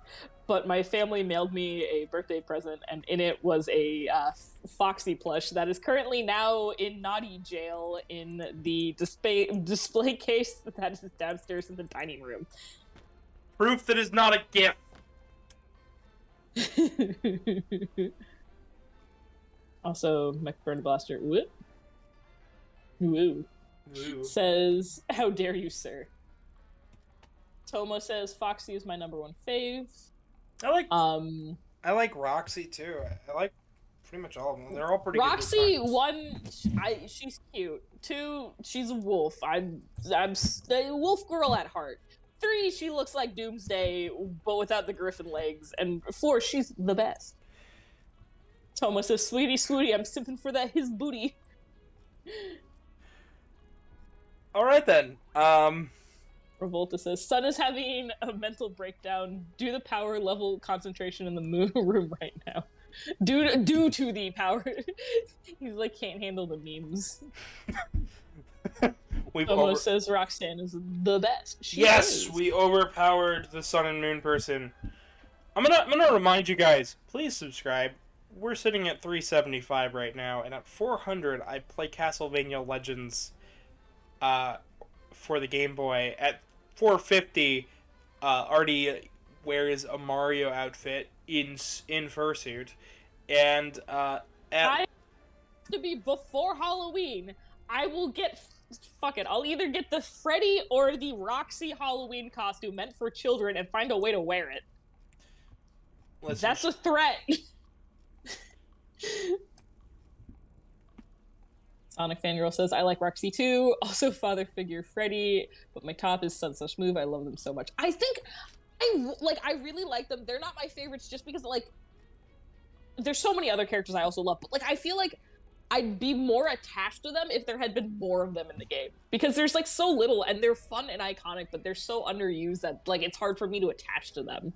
But my family mailed me a birthday present, and in it was a Foxy plush that is currently now in naughty jail in the display case that is downstairs in the dining room. Proof that is not a gift. Also, McBurney Blaster woo, says, "How dare you, sir?" Tomo says, "Foxy is my #1 fave." I like Roxy too. I like pretty much all of them. They're all pretty Roxy, good. one, she's cute. 2, she's a wolf. I'm a wolf girl at heart. 3, she looks like Doomsday, but without the griffin legs. And 4, she's the best. Tomo says, "Sweetie, sweetie, I'm simping for that his booty." All right then. Revolta says, "Sun is having a mental breakdown. Do the power level concentration in the moon room right now. Due to the power." He's like, can't handle the memes. Tomo says Roxanne is the best. Yes, we overpowered the Sun and Moon person. I'm gonna remind you guys, please subscribe. We're sitting at 375 right now, and at 400 I play Castlevania Legends for the Game Boy. At 450 Artie wears a Mario outfit in Fursuit, and to be before Halloween, I will get fuck it. I'll either get the Freddy or the Roxy Halloween costume meant for children and find a way to wear it. That's a threat. Sonic Fangirl says, "I like Roxy too. Also father figure Freddy, but my top is Sun Such Move. I love them so much." I think I really like them. They're not my favorites just because there's so many other characters I also love, but I feel like I'd be more attached to them if there had been more of them in the game, because there's so little and they're fun and iconic, but they're so underused that it's hard for me to attach to them.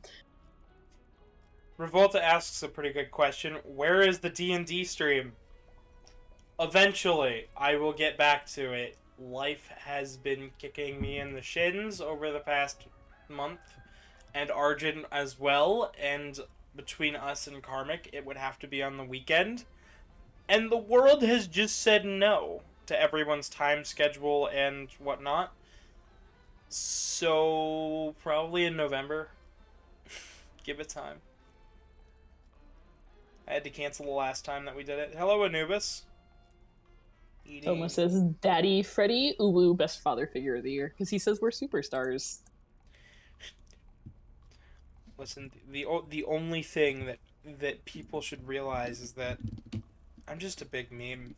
Revolta asks a pretty good question. Where is the D&D stream? Eventually, I will get back to it. Life has been kicking me in the shins over the past month, and Arjun as well, and between us and Karmic, it would have to be on the weekend. And the world has just said no to everyone's time schedule and whatnot. So, probably in November. Give it time. I had to cancel the last time that we did it. Hello, Anubis. Tomo says, "Daddy Freddy, uwu, best father figure of the year," because he says we're superstars. Listen, the only thing that people should realize is that I'm just a big meme.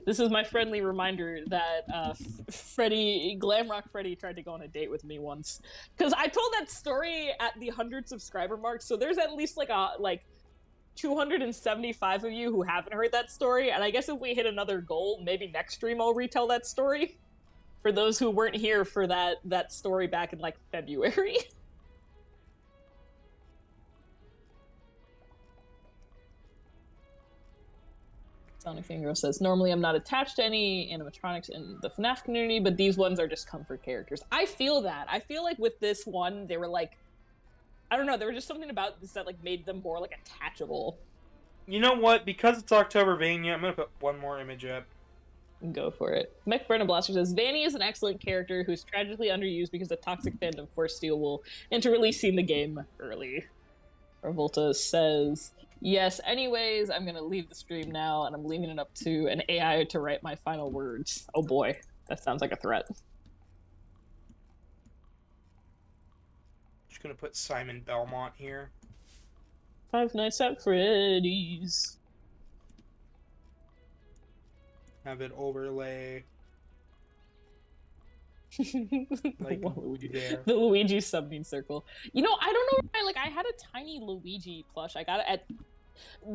This is my friendly reminder that Glamrock Freddy tried to go on a date with me once. Because I told that story at the 100 subscriber mark, so there's at least 275 of you who haven't heard that story, and I guess if we hit another goal, maybe next stream I'll retell that story. For those who weren't here for that story back in February. Sonic Fangirl says, "Normally I'm not attached to any animatronics in the FNAF community, but these ones are just comfort characters." I feel that. I feel with this one, they were I don't know, there was just something about this that made them more attachable. You know what? Because it's Octobervania, I'm gonna put one more image up. Go for it. Mech Brennan Blaster says, "Vanny is an excellent character who's tragically underused because the toxic fandom forced Steel Wool into releasing the game early." Revolta says, "Yes, anyways, I'm gonna leave the stream now, and I'm leaving it up to an AI to write my final words." Oh boy, that sounds like a threat. Just gonna put Simon Belmont here. Five Nights at Freddy's. Have it overlay. The Luigi summoning circle. I don't know why, I had a tiny Luigi plush. I got it at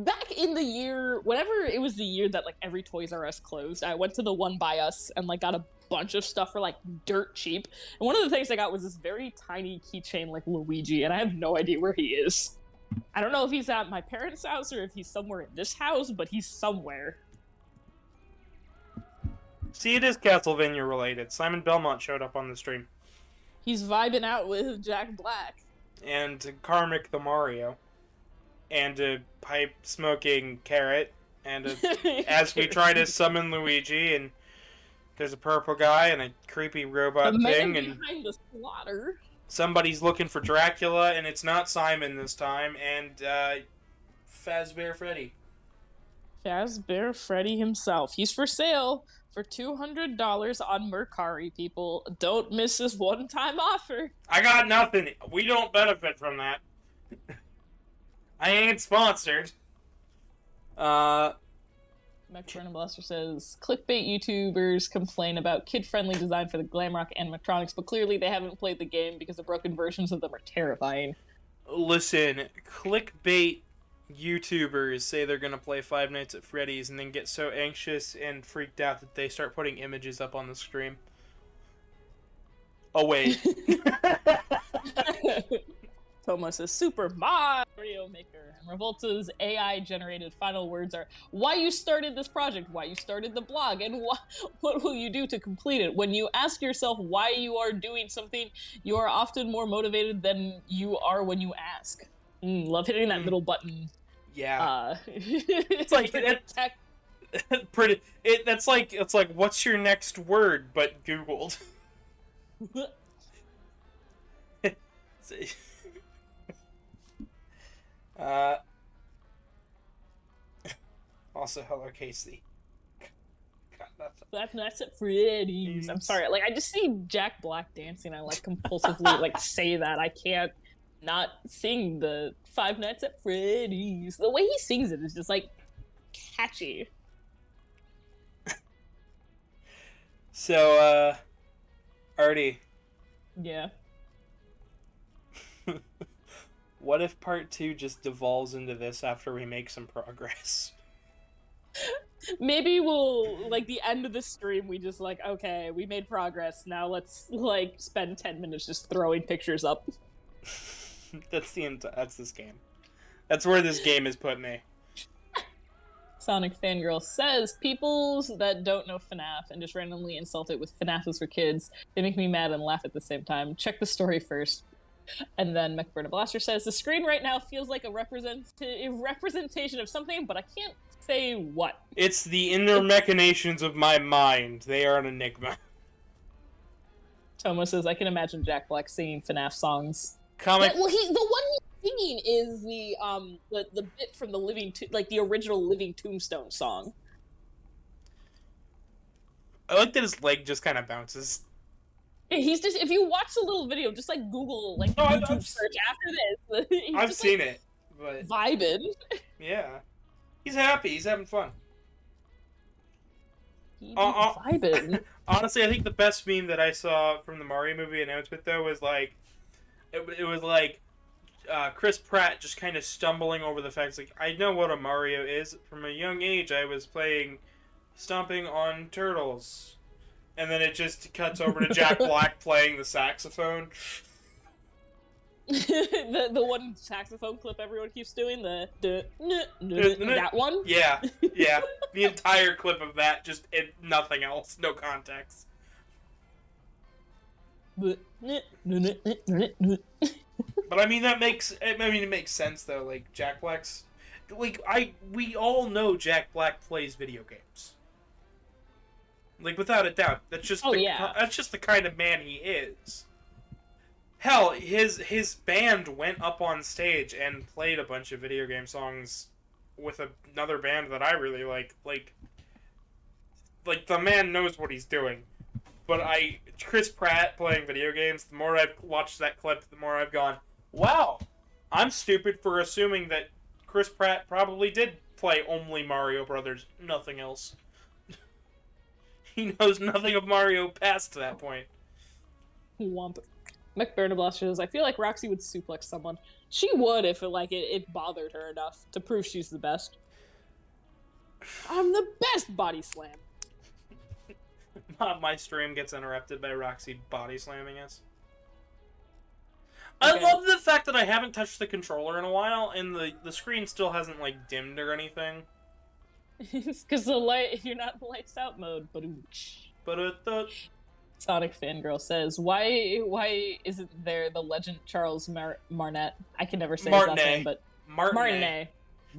back in the year, whenever it was the year that every Toys R Us closed. I went to the one by us and got a bunch of stuff for dirt cheap. And one of the things I got was this very tiny keychain Luigi, and I have no idea where he is. I don't know if he's at my parents' house or if he's somewhere in this house, but he's somewhere. See, it is Castlevania related. Simon Belmont showed up on the stream. He's vibing out with Jack Black. And Karmic the Mario. And a pipe-smoking carrot. And as we try to summon Luigi, and there's a purple guy and a creepy robot the thing, man and behind the slaughter. somebody's looking for Dracula, and it's not Simon this time, and Fazbear Freddy. Fazbear Freddy himself. He's for sale for $200 on Mercari, people. Don't miss this one-time offer. I got nothing. We don't benefit from that. I ain't sponsored. McBurnham Blaster says, clickbait YouTubers complain about kid-friendly design for the Glamrock animatronics, but clearly they haven't played the game because the broken versions of them are terrifying. Listen, clickbait YouTubers say they're gonna play Five Nights at Freddy's and then get so anxious and freaked out that they start putting images up on the stream. Oh wait. Thomas says, Super Mario Maker. And Revolta's AI-generated final words are, why you started this project, why you started the blog, and what will you do to complete it? When you ask yourself why you are doing something, you are often more motivated than you are when you ask. Love hitting that middle button. Yeah. It's like that's like it's like what's your next word but Googled. Also, hello, Casey. God, that's at Freddy's. I'm sorry. Like, I just see Jack Black dancing. I like compulsively like say that. I can't not sing the Five Nights at Freddy's. The way he sings it is just like catchy. So, Artie. Yeah. What if part 2 just devolves into this after we make some progress? Maybe we'll, like, the end of the stream, we just, like, okay, we made progress, now let's, like, spend 10 minutes just throwing pictures up. That's this game. That's where this game has put me. Sonic Fangirl says, peoples that don't know FNAF and just randomly insult it with FNAF is for kids, they make me mad and laugh at the same time. Check the story first. And then McBurnham Blaster says, the screen right now feels like a representation of something, but I can't say what. It's the inner machinations of my mind. They are an enigma. Tomo says, I can imagine Jack Black singing FNAF songs. The one he's singing is the bit from the the original Living Tombstone song. I like that his leg just kind of bounces. He's just, if you watch the little video, just like Google, like YouTube search after this. I've seen it, but vibing. Yeah, he's happy. He's having fun. Vibing. Honestly, I think the best meme that I saw from the Mario movie announcement though was like, it was like Chris Pratt just kind of stumbling over the facts. Like, I know what a Mario is. From a young age, I was playing stomping on turtles. And then it just cuts over to Jack Black playing the saxophone. the one saxophone clip everyone keeps doing, that one? Yeah, yeah. The entire clip of that, just nothing else, no context. But I mean, it makes sense though. Like Jack Black's, we all know Jack Black plays video games. Like, without a doubt, that's just that's just the kind of man he is. Hell, his band went up on stage and played a bunch of video game songs with another band that I really like. Like the man knows what he's doing. But Chris Pratt playing video games, the more I've watched that clip, the more I've gone, wow, I'm stupid for assuming that Chris Pratt probably did play only Mario Brothers, nothing else. He knows nothing of Mario past that point. Womp. McBurnham Blaster says, I feel like Roxy would suplex someone. She would if it bothered her enough to prove she's the best. I'm the best body slam. My stream gets interrupted by Roxy body slamming us. Okay. I love the fact that I haven't touched the controller in a while, and the screen still hasn't, like, dimmed or anything. It's because you're not in lights out mode, but Sonic fangirl says, why isn't there the legend Charles Martinet? I can never say his last name, but Martinet.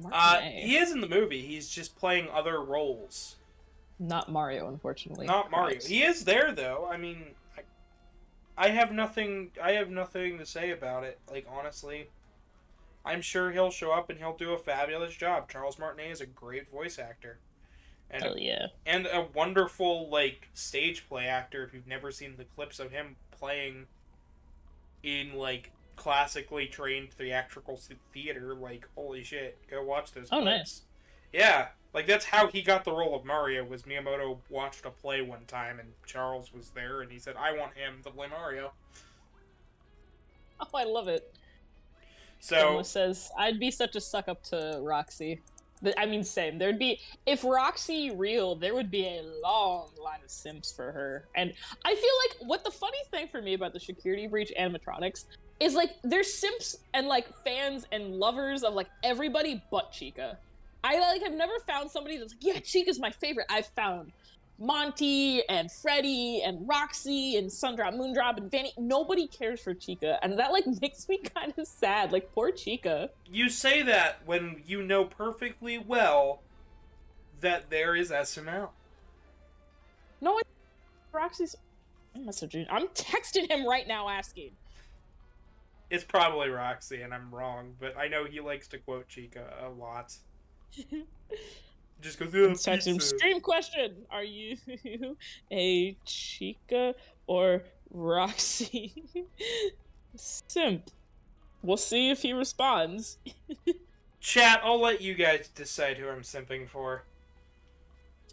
Martinet. He is in the movie. He's just playing other roles. Not Mario, unfortunately. Not Mario. Correct. He is there though. I mean, I have nothing to say about it. Like, honestly, I'm sure he'll show up and he'll do a fabulous job. Charles Martinet is a great voice actor. And Hell yeah. And a wonderful, like, stage play actor. If you've never seen the clips of him playing in, like, classically trained theatrical theater, like, holy shit, go watch those clips. Nice. Yeah, like, that's how he got the role of Mario, was Miyamoto watched a play one time, and Charles was there, and he said, I want him to play Mario. Oh, I love it. So... Someone says, I'd be such a suck-up to Roxy. I mean, same. There'd be... If Roxy real, there would be a long line of simps for her. And I feel like what the funny thing for me about the security breach animatronics is, like, there's simps and, like, fans and lovers of, like, everybody but Chica. I, like, have never found somebody that's like, yeah, Chica's my favorite. I've found Monty and Freddy and Roxy and Sundrop, Moondrop, and Vanny. Nobody cares for Chica, and that, like, makes me kind of sad. Like, poor Chica. You say that when you know perfectly well that there is SML. No, Roxy's messaging. I'm texting him right now asking. It's probably Roxy, and I'm wrong, but I know he likes to quote Chica a lot. Just goes, yeah, Text him, stream question. Are you a Chica or Roxy simp? We'll see if he responds. Chat, I'll let you guys decide who I'm simping for.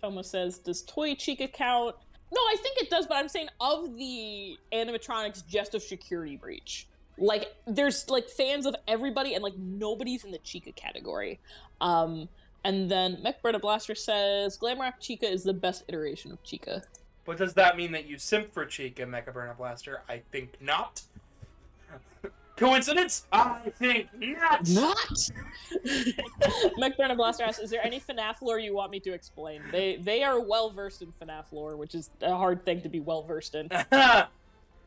Toma says, does Toy Chica count? No, I think it does, but I'm saying of the animatronics just of Security Breach. Like, there's, like, fans of everybody, and, like, nobody's in the Chica category. And then MechBirda Blaster says, Glamrock Chica is the best iteration of Chica. But does that mean that you simp for Chica, Mechaburner Blaster? I think not. Coincidence? I think not! Not? MechBirda Blaster asks, is there any FNAF lore you want me to explain? They are well-versed in FNAF lore, which is a hard thing to be well-versed in.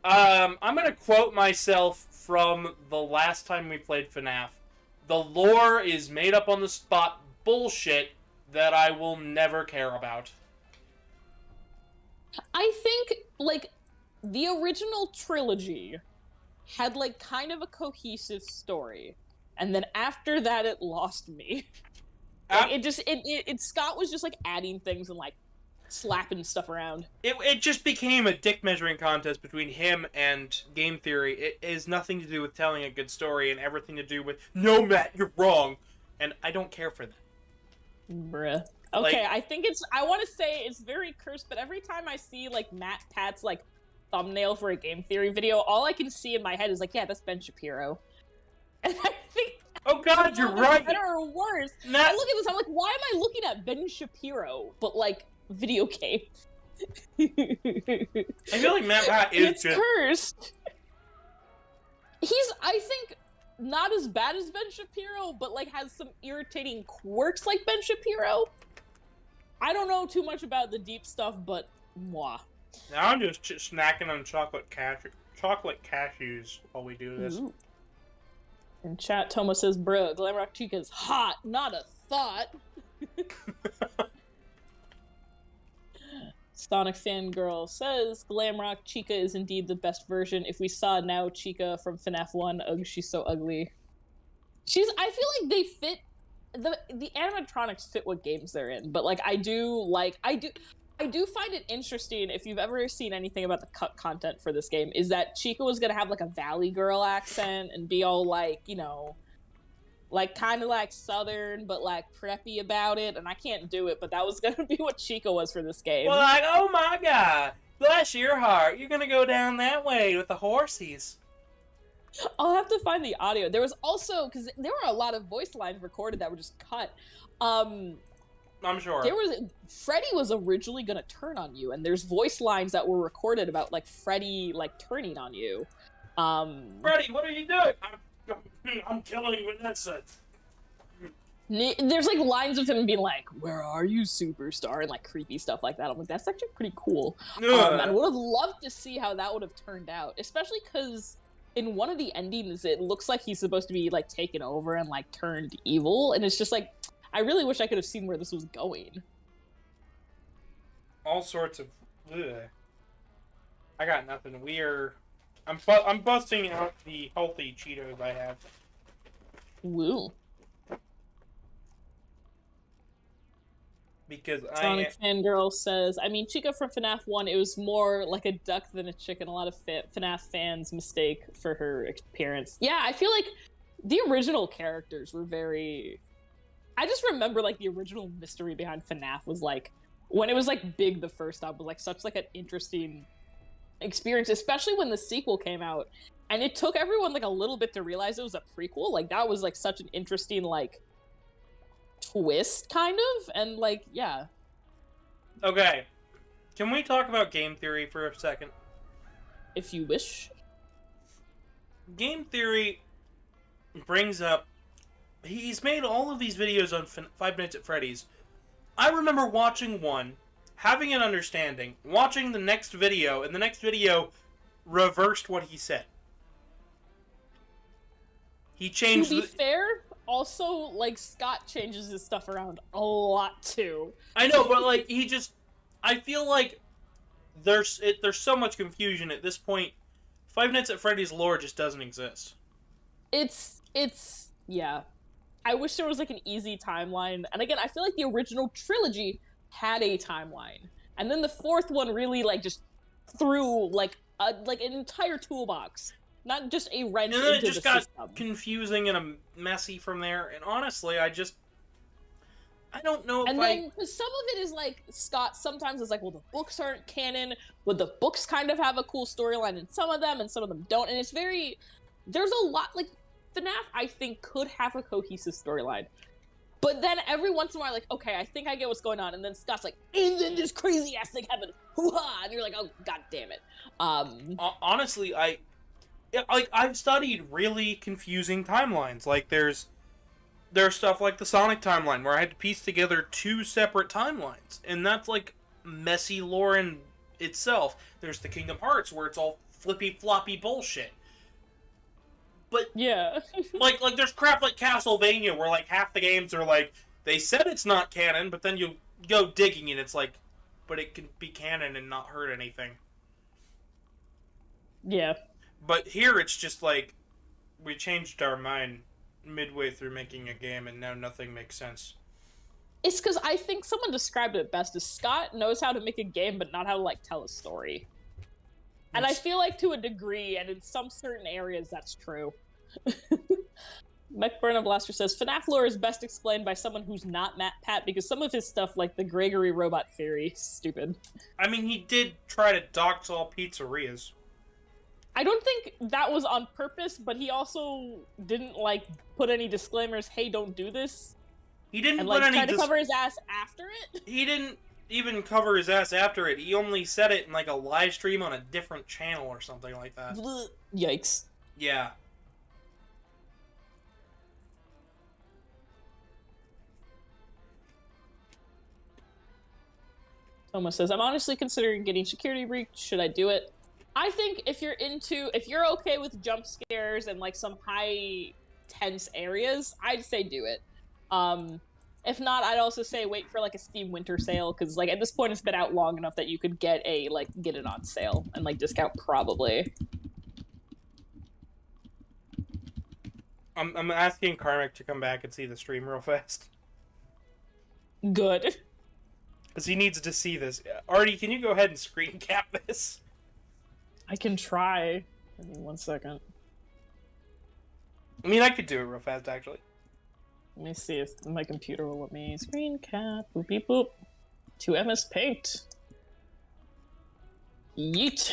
I'm gonna quote myself from the last time we played FNAF. The lore is made up on the spot bullshit that I will never care about. I think, like, the original trilogy had, like, kind of a cohesive story. And then after that, it lost me. Like, Scott was just, like, adding things and, like, slapping stuff around. It just became a dick measuring contest between him and Game Theory. It has nothing to do with telling a good story and everything to do with, no, Matt, you're wrong. And I don't care for that. Bruh. Okay, I think I want to say it's very cursed, but every time I see, like, Matt Pat's, like, thumbnail for a Game Theory video, all I can see in my head is, like, yeah, that's Ben Shapiro. And I think... Oh god, you're right! Better or worse. I look at this, I'm like, why am I looking at Ben Shapiro, but, like, video game? I feel like Matt Pat is it's cursed. He's, I think... not as bad as Ben Shapiro, but, like, has some irritating quirks like Ben Shapiro. I don't know too much about the deep stuff, but mwah. Now I'm just snacking on chocolate cashews while we do this. Ooh. In chat, Toma says, bruh, Glamrock Chica's hot, not a thought. Sonic Fangirl says, Glamrock Chica is indeed the best version. If we saw now Chica from FNAF 1, ugh, she's so ugly. I feel like they fit, the animatronics fit what games they're in, but, like, I do find it interesting, if you've ever seen anything about the cut content for this game, is that Chica was gonna have, like, a Valley Girl accent and be all, like, you know, like, kind of, like, Southern, but, like, preppy about it, and I can't do it, but that was gonna be what Chica was for this game. Well, like, oh my god, bless your heart, you're gonna go down that way with the horsies. I'll have to find the audio. There was also, because there were a lot of voice lines recorded that were just cut. I'm sure. Freddy was originally gonna turn on you, and there's voice lines that were recorded about, like, Freddy, like, turning on you. Freddy, what are you doing? I'm killing Vanessa. There's like lines of him being like, "Where are you, superstar?" and like creepy stuff like that. I'm like, that's actually pretty cool. And would have loved to see how that would have turned out, especially because in one of the endings, it looks like he's supposed to be like taken over and like turned evil, and it's just like, I really wish I could have seen where this was going. All sorts of. Ugh. I got nothing. I'm busting out the healthy Cheetos I have. Woo. Because Sonic Fangirl says, I mean, Chica from FNAF 1, it was more like a duck than a chicken. A lot of FNAF fans mistake for her appearance. Yeah, I feel like the original characters were very... I just remember, like, the original mystery behind FNAF was, like, when it was, like, big the first time, was, like, such, like, an interesting experience, especially when the sequel came out. And it took everyone, like, a little bit to realize it was a prequel. Like, that was, like, such an interesting, like, twist, kind of, and like, yeah. Okay, can we talk about game theory for a second? If you wish. Game theory brings up, he's made all of these videos on Five Nights at Freddy's. I remember watching one, having an understanding, watching the next video, and the next video reversed what he said. He changed. To be fair, also, like, Scott changes his stuff around a lot, too. I know, but, like, I feel like there's so much confusion at this point. Five Nights at Freddy's lore just doesn't exist. Yeah. I wish there was, like, an easy timeline. And again, I feel like the original trilogy had a timeline. And then the fourth one really, like, just threw, like, an entire toolbox. Not just a wrench into the system. And then it just got confusing and messy from there. And honestly, I don't know if And then, some of it is like, Scott sometimes is like, well, the books aren't canon, but the books kind of have a cool storyline in some of them, and some of them don't. And it's very... There's a lot... Like, FNAF, I think, could have a cohesive storyline. But then every once in a while, like, okay, I think I get what's going on. And then Scott's like, and then this crazy-ass thing happened. Hoo-ha! And you're like, oh, god damn it. Honestly, I've studied really confusing timelines. Like, there's stuff like the Sonic timeline, where I had to piece together two separate timelines. And that's, like, messy lore in itself. There's the Kingdom Hearts, where it's all flippy-floppy bullshit. But, yeah. like, there's crap like Castlevania, where, like, half the games are, like, they said it's not canon, but then you go digging and it's like, but it can be canon and not hurt anything. Yeah. But here it's just like, we changed our mind midway through making a game and now nothing makes sense. It's because I think someone described it best as Scott knows how to make a game but not how to, like, tell a story. And I feel like to a degree, and in some certain areas, that's true. Mech Burna Blaster says, FNAF lore is best explained by someone who's not Matt Pat, because some of his stuff, like the Gregory robot theory, is stupid. I mean, he did try to dox all pizzerias. I don't think that was on purpose, but he also didn't, like, put any disclaimers, hey, don't do this. He didn't and, put like, any... try to cover his ass after it? He didn't even cover his ass after it. He only said it in, like, a live stream on a different channel or something like that. Yikes. Yeah. Thomas says, I'm honestly considering getting security breach. Should I do it? I think if you're okay with jump scares and, like, some high tense areas, I'd say do it. If not, I'd also say wait for, like, a Steam Winter Sale, because, like, at this point it's been out long enough that you could get it on sale and, like, discount probably. I'm asking Karmic to come back and see the stream real fast. Good. Because he needs to see this. Artie, can you go ahead and screen cap this? I can try. Give me 1 second. I mean, I could do it real fast, actually. Let me see if my computer will let me screen cap. Boop beep boop. To MS Paint. Yeet.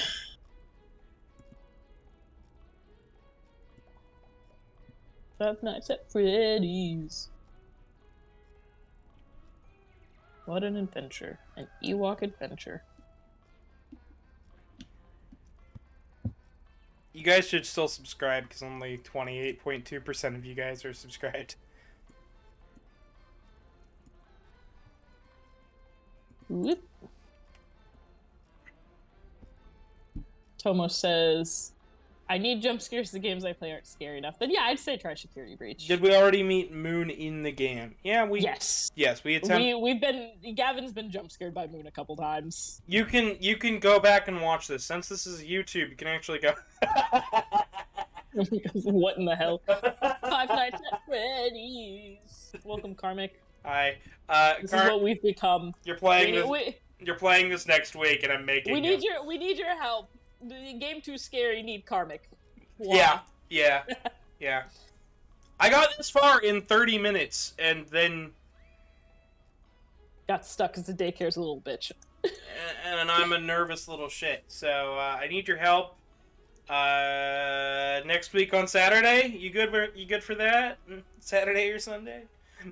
Five Nights at Freddy's. What an adventure. An Ewok adventure. You guys should still subscribe, because only 28.2% of you guys are subscribed. Whoop. Tomo says, I need jump scares. The games I play aren't scary enough. Then yeah, I'd say try Security Breach. Did we already meet Moon in the game? Yeah, we. Yes. Yes, we attempt. We've been. Gavin's been jump scared by Moon a couple times. You can go back and watch this. Since this is YouTube, you can actually go. What in the hell? Five Nights at Freddy's. Welcome, Karmic. Hi. This is what we've become. You're playing this. You're playing this next week, and I'm making. We need your help. The game too scary. Need Karmic. Wow. Yeah. I got this far in 30 minutes, and then got stuck because the daycare's a little bitch. and I'm a nervous little shit. So I need your help. Next week on Saturday. You good for that? Saturday or Sunday?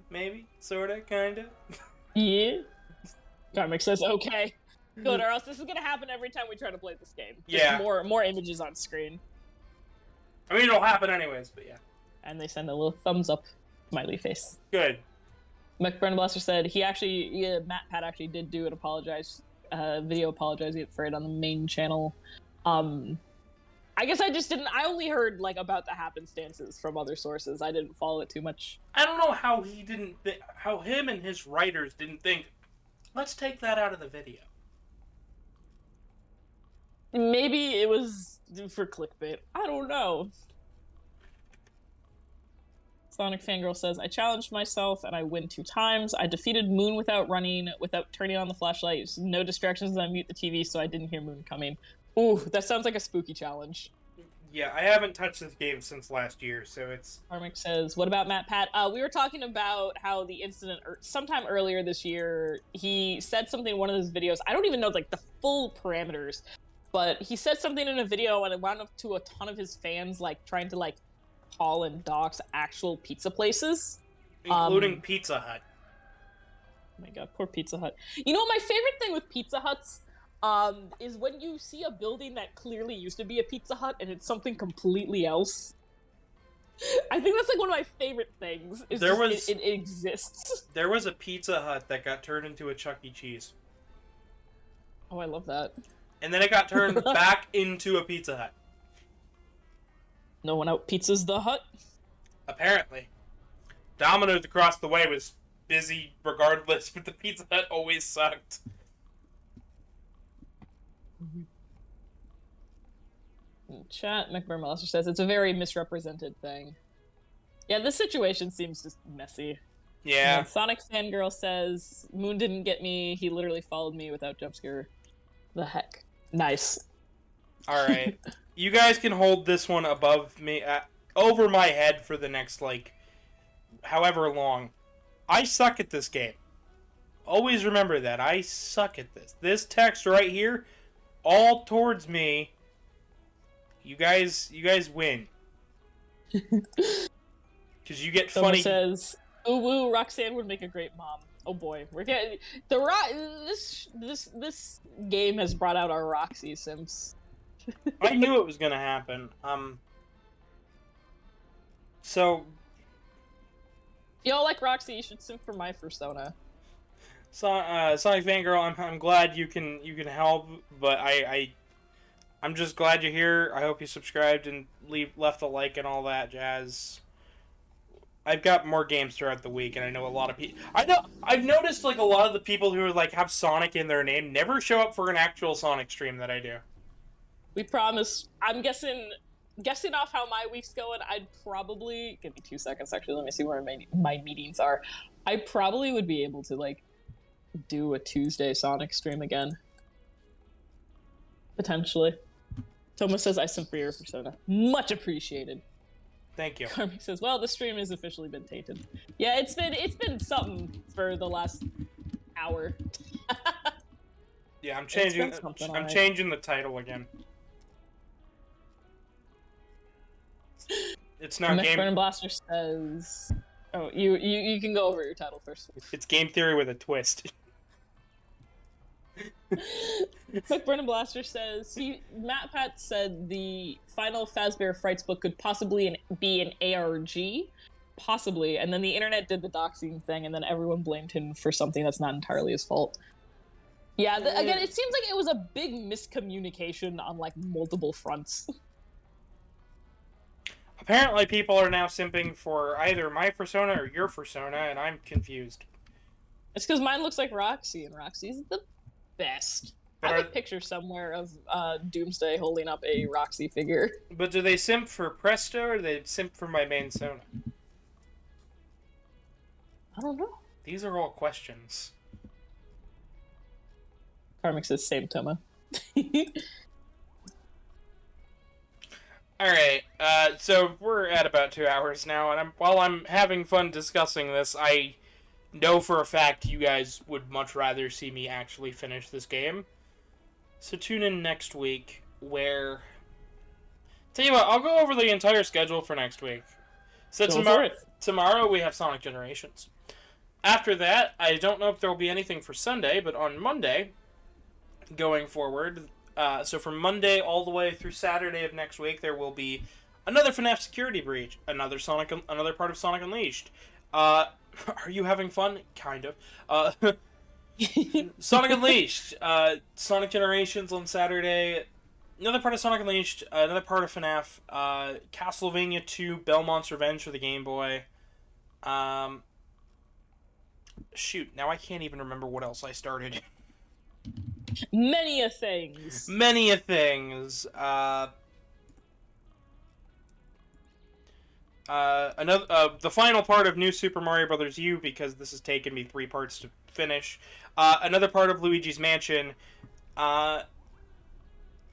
Maybe. Sorta. Kinda. Yeah. Karmic says okay. Good, or else this is gonna happen every time we try to play this game. Just yeah. More images on screen. I mean, it'll happen anyways, but yeah. And they send a little thumbs up smiley face. Good. McBurnham Blaster said Matt Pat actually did do an video apologizing for it on the main channel. I guess I only heard like about the happenstances from other sources. I didn't follow it too much. I don't know how how him and his writers didn't think, let's take that out of the video. Maybe it was for clickbait. I don't know. Sonic Fangirl says, I challenged myself and I win 2 times. I defeated Moon without running, without turning on the flashlight. No distractions, I mute the TV so I didn't hear Moon coming. Ooh, that sounds like a spooky challenge. Yeah, I haven't touched this game since last year, so it's... Karmic says, what about Matt Pat? We were talking about how the incident, sometime earlier this year, he said something in one of his videos. I don't even know, like, the full parameters, but he said something in a video and it wound up to a ton of his fans, like, trying to, like, call and dox actual pizza places. Including Pizza Hut. Oh my god, poor Pizza Hut. You know, my favorite thing with Pizza Huts is when you see a building that clearly used to be a Pizza Hut and it's something completely else. I think that's like one of my favorite things. Is it exists. There was a Pizza Hut that got turned into a Chuck E. Cheese. Oh, I love that. And then it got turned back into a Pizza Hut. No one out pizzas the Hut? Apparently. Domino's across the way was busy regardless, but the Pizza Hut always sucked. Chat, McBurnham says it's a very misrepresented thing. Yeah, this situation seems just messy. Yeah. And Sonic Fangirl says, Moon didn't get me, he literally followed me without jump scare. The heck. Nice. Alright. You guys can hold this one above me, over my head for the next, like, however long. I suck at this game. Always remember that. I suck at this. This text right here, all towards me. You guys win. Because you get Someone funny. says, ooh woo, Roxanne would make a great mom. Oh boy, we're getting this game has brought out our Roxy Sims. I knew it was gonna happen. So Y'all like Roxy, you should sim for my persona. Sonic Fangirl, I'm glad you can help, but I'm just glad you're here. I hope you subscribed and left a like and all that jazz. I've got more games throughout the week, and I know a lot of people. I've noticed like a lot of the people who like have Sonic in their name never show up for an actual Sonic stream that I do. We promise. I'm guessing off how my week's going. I'd probably give me 2 seconds. Actually, let me see where my meetings are. I probably would be able to like do a Tuesday Sonic stream again, potentially. Thomas says I sim for your persona. Much appreciated. Thank you. Karmic says, well, the stream has officially been tainted. Yeah, it's been something for the last hour. Yeah, I'm changing the title again. It's not Game... Burn Blaster says... Oh, you can go over your title first. It's Game Theory with a twist. McBurnham Blaster says, Matt Pat said the final Fazbear Frights book could possibly be an ARG. Possibly. And then the internet did the doxing thing, and then everyone blamed him for something that's not entirely his fault. Yeah, again, it seems like it was a big miscommunication on, like, multiple fronts. Apparently people are now simping for either my Fursona or your Fursona, and I'm confused. It's because mine looks like Roxy, and Roxy's the best. But I have a picture somewhere of Doomsday holding up a Roxy figure. But do they simp for Presto, or do they simp for my main Sona? I don't know. These are all questions. Karmic says same Toma. Alright, so we're at about 2 hours now, and while I'm having fun discussing this, I know for a fact you guys would much rather see me actually finish this game. So tune in next week, where... Tell you what, I'll go over the entire schedule for next week. So tomorrow we have Sonic Generations. After that, I don't know if there will be anything for Sunday, but on Monday, going forward, so from Monday all the way through Saturday of next week, there will be another FNAF security breach, another part of Sonic Unleashed. Are you having fun? Kind of. Sonic Unleashed, Sonic Generations on Saturday, another part of Sonic Unleashed, another part of FNAF, Castlevania 2, Belmont's Revenge for the Game Boy. Shoot, now I can't even remember what else I started. Many a things. Many a things. The final part of New Super Mario Bros. U, because this has taken me 3 parts to finish. Another part of Luigi's Mansion. Yeah,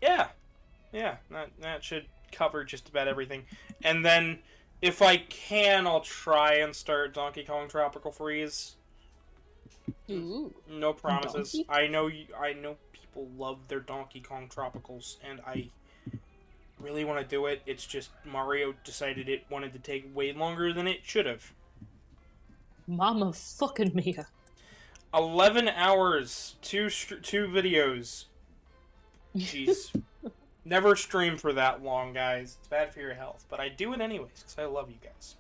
that should cover just about everything. And then, if I can, I'll try and start Donkey Kong Tropical Freeze. Ooh, no promises. Donkey? I know people love their Donkey Kong Tropicals, and I really want to do it. It's just Mario decided it wanted to take way longer than it should have. Mama fucking Mia. 11 hours, 2 videos. Jeez. Never stream for that long, guys. It's bad for your health. But I do it anyways, because I love you guys.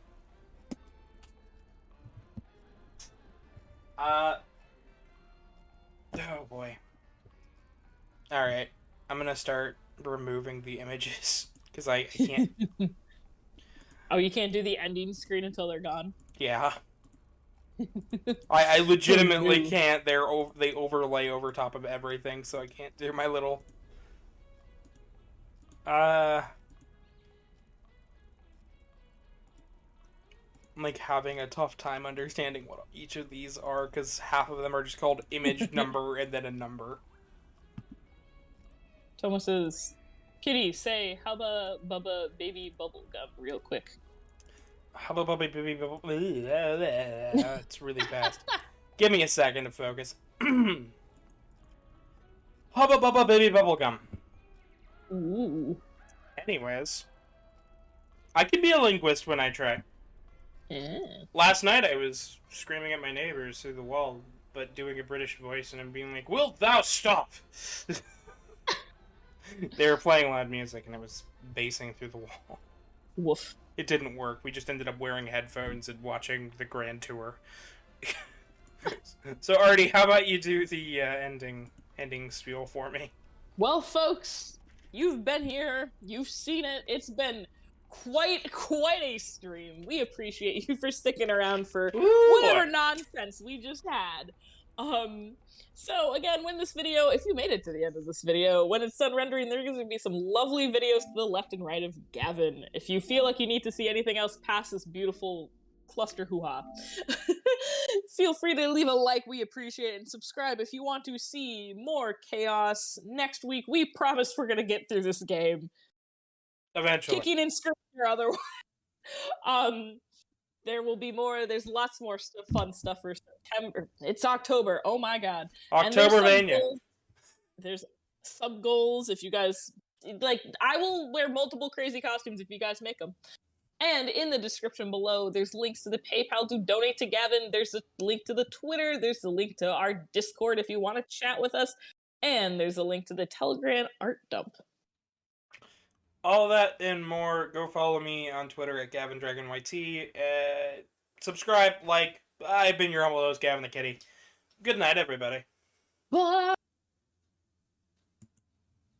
Oh boy. Alright. I'm gonna start removing the images, because I can't... Oh, you can't do the ending screen until they're gone? Yeah. I legitimately can't. They overlay over top of everything, so I can't do my little... I'm like having a tough time understanding what each of these are, because half of them are just called image number and then a number. Thomas says, Kitty, say Hubba Bubba Baby Bubblegum real quick. Hubba Bubba Baby Bubble... It's really fast. Give me a second to focus. Hubba Bubba Baby Bubblegum. Ooh. Anyways. I can be a linguist when I try. Yeah. Last night I was screaming at my neighbors through the wall, but doing a British voice, and I'm being like, "Wilt thou stop?" They were playing loud music, and I was bassing through the wall. Woof. It didn't work. We just ended up wearing headphones and watching the Grand Tour. So, Artie, how about you do the ending spiel for me? Well, folks, you've been here. You've seen it. It's been quite a stream. We appreciate you for sticking around for whatever nonsense we just had. So again, if you made it to the end of this video, when it's done rendering, there's going to be some lovely videos to the left and right of Gavin. If you feel like you need to see anything else past this beautiful cluster hoo-ha, feel free to leave a like. We appreciate it, and subscribe if you want to see more chaos. Next week, we promise we're going to get through this game. Eventually. Kicking and screaming or otherwise. There will be more. There's lots more fun stuff for September. It's October. Oh my god. Octobervania. There's sub goals if you guys like. I will wear multiple crazy costumes if you guys make them. And in the description below, there's links to the PayPal to donate to Gavin. There's a link to the Twitter. There's a link to our Discord if you want to chat with us. And there's a link to the Telegram art dump. All that and more, go follow me on Twitter at GavinDragonYT. Subscribe, like. I've been your humble host, Gavin the Kitty. Good night, everybody. Bye!